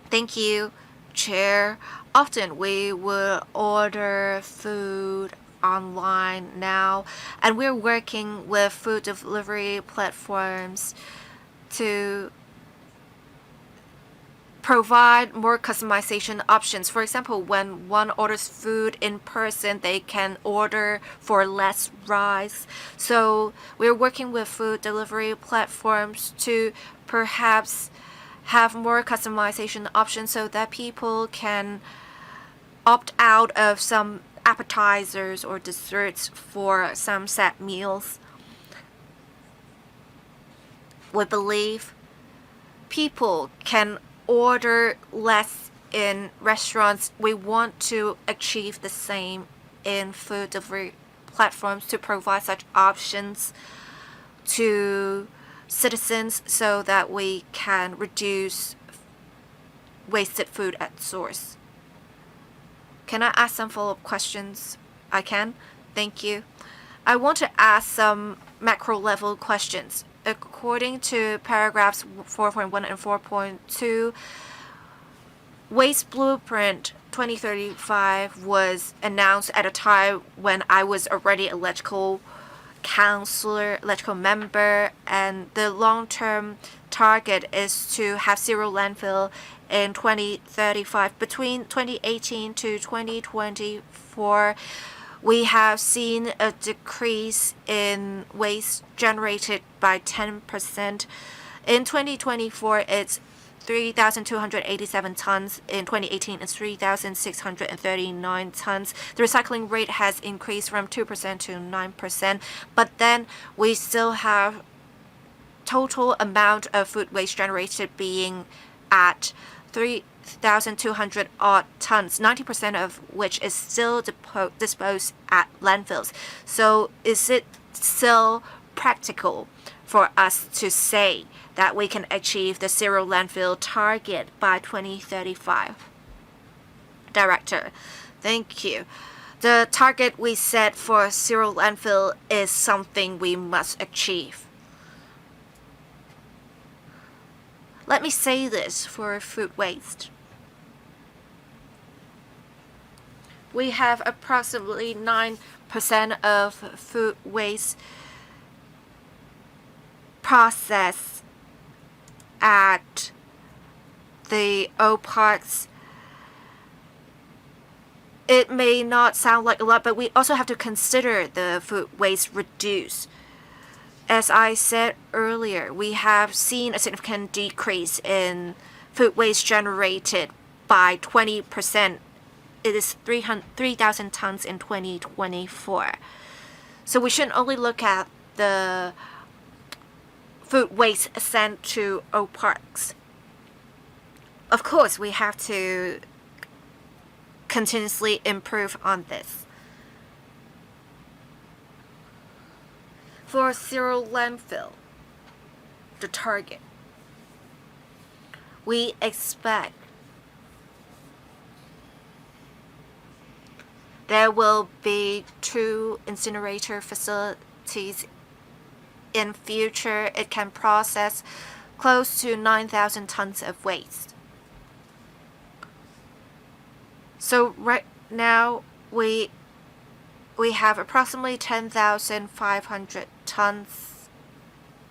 Thank you, Chair. Often we will order food online now, and we're working with food delivery platforms to provide more customization options. For example, when one orders food in person, they can order for less rice. So we're working with food delivery platforms to perhaps have more customization options so that people can opt out of some appetizers or desserts for some set meals. We believe people can order less in restaurants. We want to achieve the same in food delivery platforms to provide such options to citizens so that we can reduce wasted food at source. Can I ask some follow-up questions? I can. Thank you. I want to ask some macro level questions. According to paragraphs 4.1 and 4.2, Waste Blueprint 2035 was announced at a time when I was already a electrical member, and the long-term target is to have zero landfill in 2035. Between 2018 to 2024, we have seen a decrease in waste generated by 10%. In 2024, it's 3,287 tons. In 2018, it's 3,639 tons. The recycling rate has increased from 2% to 9%, but then we still have total amount of food waste generated being at 3,200 odd tons, 90% of which is still disposed at landfills. So is it still practical for us to say that we can achieve the zero landfill target by 2035? Director, thank you. The target we set for zero landfill is something we must achieve. Let me say this for food waste. We have approximately 9% of food waste processed at the old parks. It may not sound like a lot, but we also have to consider the food waste reduced. As I said earlier, we have seen a significant decrease in food waste generated by 20%. It is 3,000 tons in 2024. So we shouldn't only look at the food waste sent to old parks. Of course, we have to continuously improve on this. For zero landfill, the target, we expect there will be 2 incinerator facilities. In future, it can process close to 9,000 tons of waste. So right now, we have approximately 10,500 tons.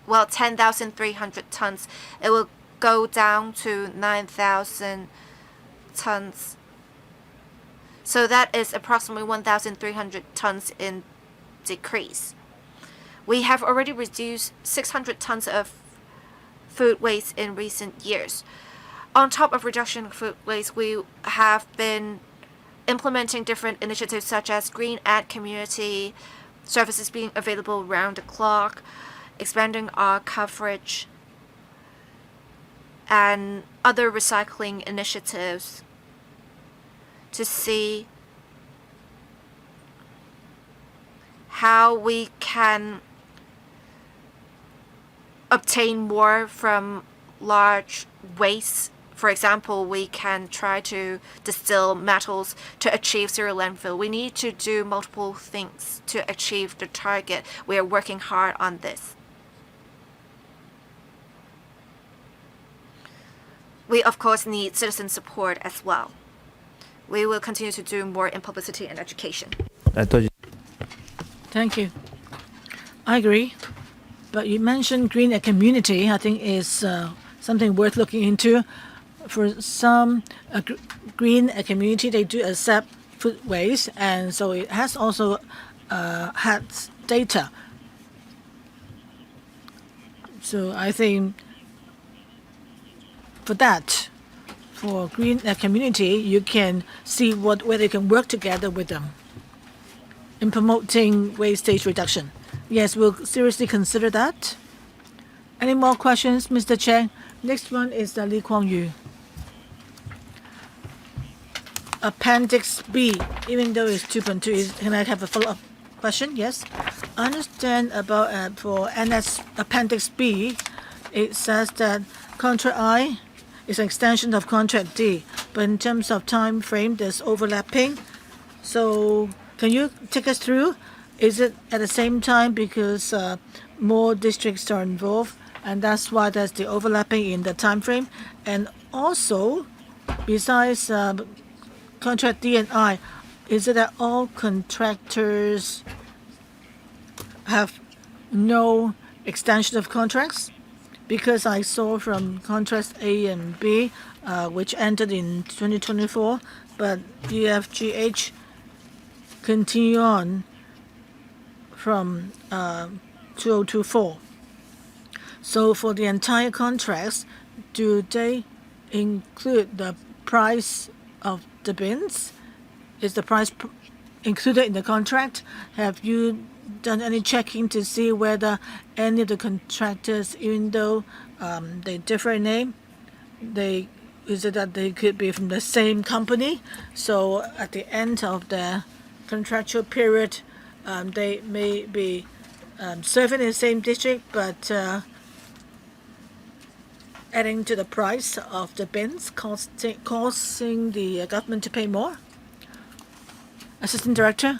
Well, 10,300 tons. It will go down to 9,000 tons. So that is approximately 1,300 tons in decrease. We have already reduced 600 tons of food waste in recent years. On top of reduction of food waste, we have been implementing different initiatives such as green ad community services being available around the clock, expanding our coverage, and other recycling initiatives to see how we can obtain more from large waste For example, we can try to distill metals to achieve zero landfill. We need to do multiple things to achieve the target. We are working hard on this. We, of course, need citizen support as well. We will continue to do more in publicity and education. 多謝。 Thank you. I agree. But you mentioned green a community. I think is something worth looking into. For some green a community, they do accept food waste, and so it has also had data. So I think for that, for green community, you can see whether you can work together with them in promoting wastage reduction. Yes, we'll seriously consider that. Any more questions, Mr. Cheng? Next one is Lee Kuan Yew. Appendix B, even though it's 2.2, can I have a follow-up question? Yes. I understand about for NS Appendix B, it says that Contract I is an extension of Contract D, but in terms of time frame, there's overlapping. So can you take us through? Is it at the same time because more districts are involved, and that's why there's the overlapping in the time frame? And also, besides Contract D and I, is it that all contractors have no extension of contracts? Because I saw from contracts A and B, which ended in 2024, but UFGH continue on from 2024. So for the entire contracts, do they include the price of the bins? Is the price included in the contract? Have you done any checking to see whether any of the contractors, even though they differ in name, is it that they could be from the same company? So at the end of the contractual period, they may be serving in the same district, but adding to the price of the bins, causing the government to pay more. Assistant Director,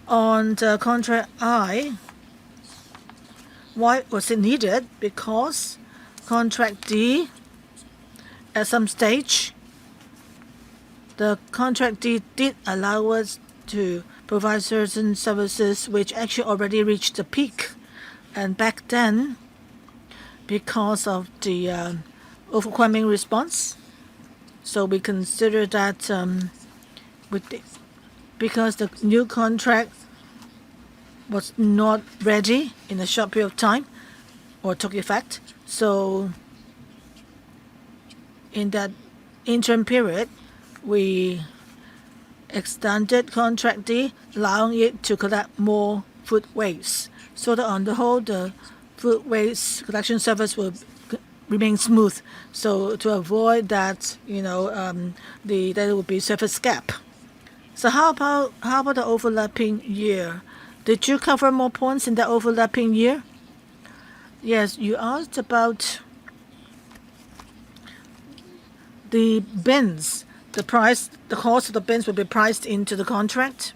on the Contract I, why was it needed? Because Contract D, at some stage, the Contract D did allow us to provide certain services which actually already reached the peak. And back then, because of the overwhelming response, so we consider that because the new contract was not ready in a short period of time or took effect. So in that interim period, we extended Contract D, allowing it to collect more food waste, so that on the whole, the food waste collection service will remain smooth. So to avoid that, there will be service gap. So how about the overlapping year? Did you cover more points in the overlapping year? Yes, you asked about the bins. The cost of the bins will be priced into the contract.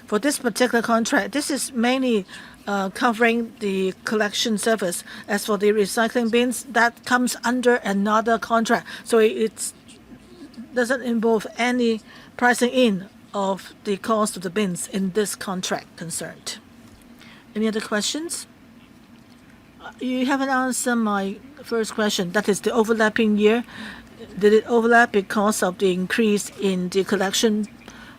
For this particular contract, this is mainly covering the collection service. As for the recycling bins, that comes under another contract. So it doesn't involve any pricing in of the cost of the bins in this contract concerned. Any other questions? You haven't answered my first question. That is the overlapping year. Did it overlap because of the increase in the collection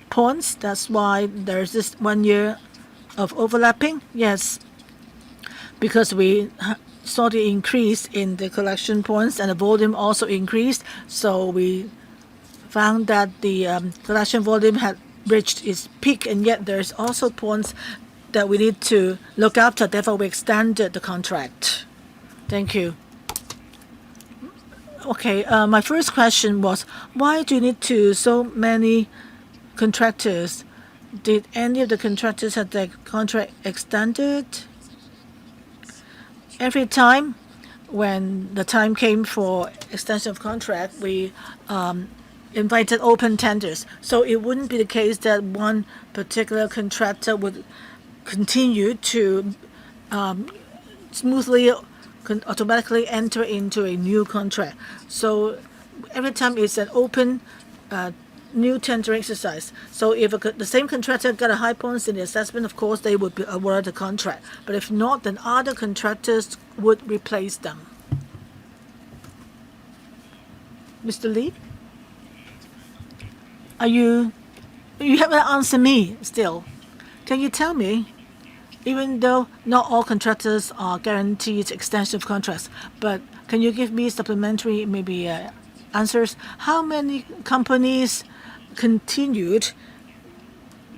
points? That's why there's this 1 year of overlapping? Yes, because we saw the increase in the collection points and the volume also increased. So we found that the collection volume had reached its peak, and yet there's also points that we need to look after. Therefore, we extended the contract. Thank you. Okay, my first question was, why do you need so many contractors? Did any of the contractors have their contract extended? Every time when the time came for extension of contract, we invited open tenders. So it wouldn't be the case that one particular contractor would continue to smoothly, automatically enter into a new contract. So every time it's an open new tendering exercise. So if the same contractor got a high points in the assessment, of course they would be awarded the contract. But if not, then other contractors would replace them. Mr. Lee, you haven't answered me still. Can you tell me, even though not all contractors are guaranteed extension of contracts, but can you give me supplementary maybe answers? How many companies continued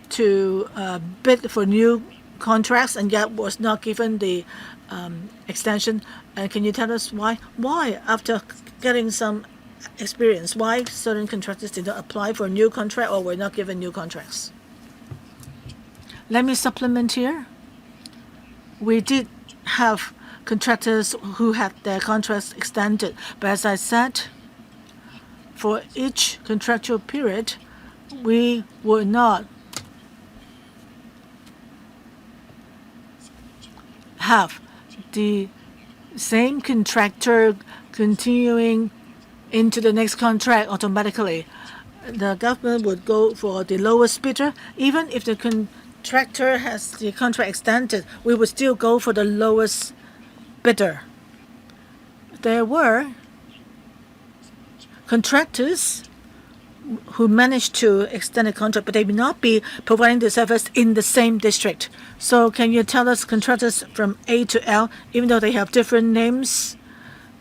to bid for new contracts and yet was not given the extension? And can you tell us why? Why, after getting some experience, why certain contractors did not apply for a new contract or were not given new contracts? Let me supplement here. We did have contractors who had their contracts extended, but as I said, for each contractual period, we would not have the same contractor continuing into the next contract automatically. The government would go for the lowest bidder. Even if the contractor has the contract extended, we would still go for the lowest bidder. There were contractors who managed to extend the contract, but they will not be providing the service in the same district. So can you tell us contractors from A to L, even though they have different names,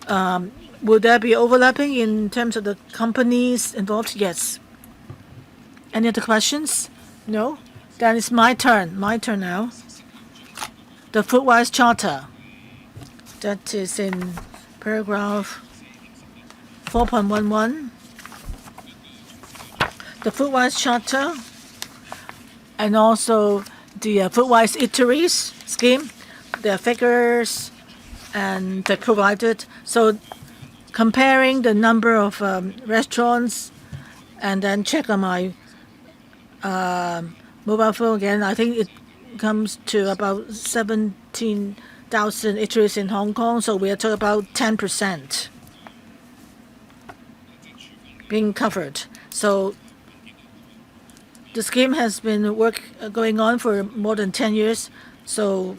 will there be overlapping in terms of the companies involved? Yes. Any other questions? No? Then it's my turn. My turn now. The Foodwise Charter. That is in paragraph 4.11. The Foodwise Charter and also the Foodwise Eateries scheme, their figures and they provided. So comparing the number of restaurants and then check on my mobile phone again, I think it comes to about 17,000 eateries in Hong Kong. So we are talking about 10% being covered. So the scheme has been going on for more than 10 years. So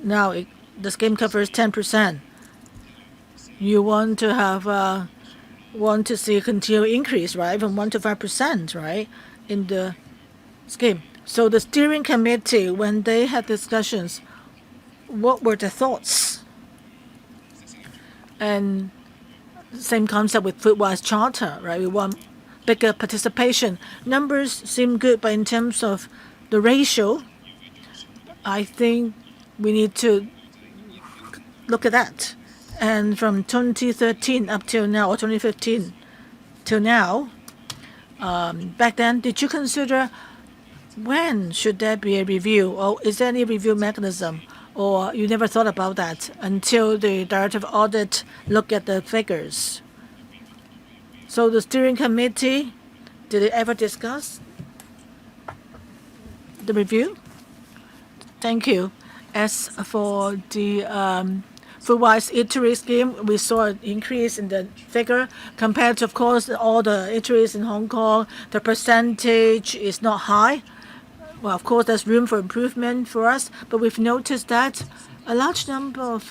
now the scheme covers 10%. You want to see a continual increase, right, from 1 to 5%, right, in the scheme. So the steering committee, when they had discussions, what were the thoughts? And same concept with Foodwise Charter, right? We want bigger participation. Numbers seem good, but in terms of the ratio, I think we need to look at that. And from 2013 up till now, or 2015 till now, back then, did you consider when should there be a review, or is there any review mechanism, or you never thought about that until the Director of Audit looked at the figures? So the steering committee, did it ever discuss the review? Thank you. As for the Foodwise Eatery scheme, we saw an increase in the figure compared to, of course, all the eateries in Hong Kong. The percentage is not high. Well, of course, there's room for improvement for us, but we've noticed that a large number of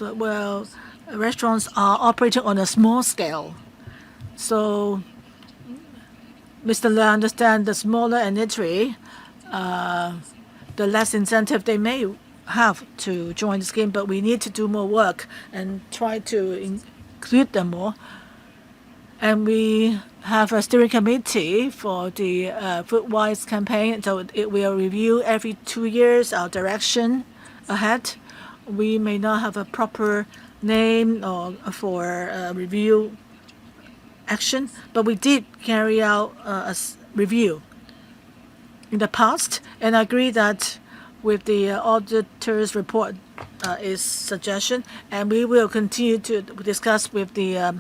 restaurants are operating on a small scale. So, Mr. Le, I understand the smaller an eatery, the less incentive they may have to join the scheme, but we need to do more work and try to include them more. And we have a steering committee for the Foodwise campaign, so it will review every 2 years our direction ahead. We may not have a proper name or for review action, but we did carry out a review in the past, and I agree that with the auditor's report his suggestion, and we will continue to discuss with the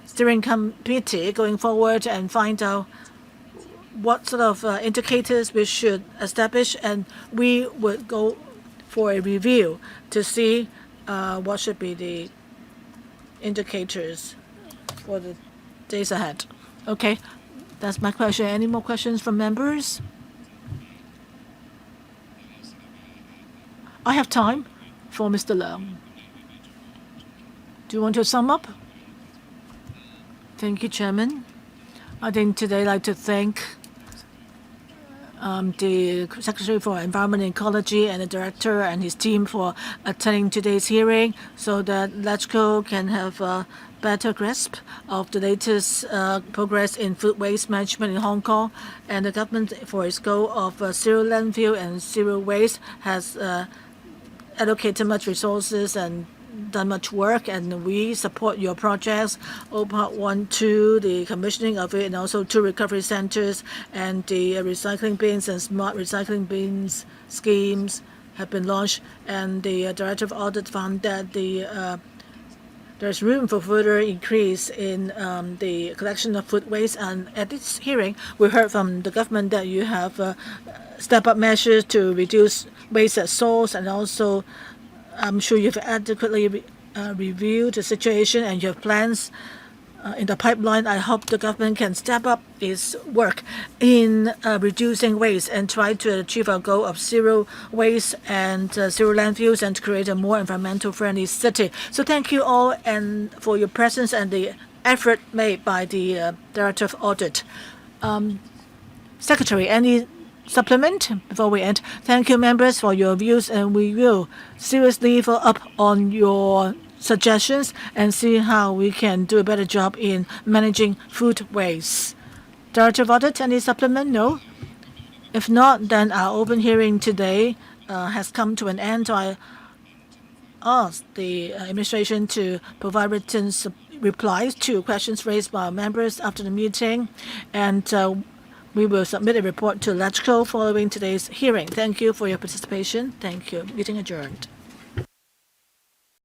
steering committee going forward and find out what sort of indicators we should establish, and we would go for a review to see what should be the indicators for the days ahead. Okay, that's my question. Any more questions from members? I have time for Mr. Leung. Do you want to sum up? Thank you, Chairman. I think today I'd like to thank the Secretary for Environment and Ecology and the Director and his team for attending today's hearing so that LegCo can have a better grasp of the latest progress in food waste management in Hong Kong. And the government, for its goal of zero landfill and zero waste, has allocated much resources and done much work, and we support your projects. Part 1, 2, the commissioning of it, and also 2 recovery centers, and the recycling bins and smart recycling bins schemes have been launched. And the Director of Audit found that there's room for further increase in the collection of food waste. And at this hearing, we heard from the government that you have step-up measures to reduce waste at source, and also I'm sure you've adequately reviewed the situation and you have plans in the pipeline. I hope the government can step up its work in reducing waste and try to achieve our goal of zero waste and zero landfills, and to create a more environmental friendly city. So thank you all and for your presence and the effort made by the Director of Audit. Secretary, any supplement before we end? Thank you, members, for your views, and we will seriously follow up on your suggestions and see how we can do a better job in managing food waste. Director of Audit, any supplement? No? If not, then our open hearing today has come to an end. So I ask the administration to provide written replies to questions raised by our members after the meeting, and we will submit a report to LegCo following today's hearing. Thank you for your participation. Thank you. Meeting adjourned.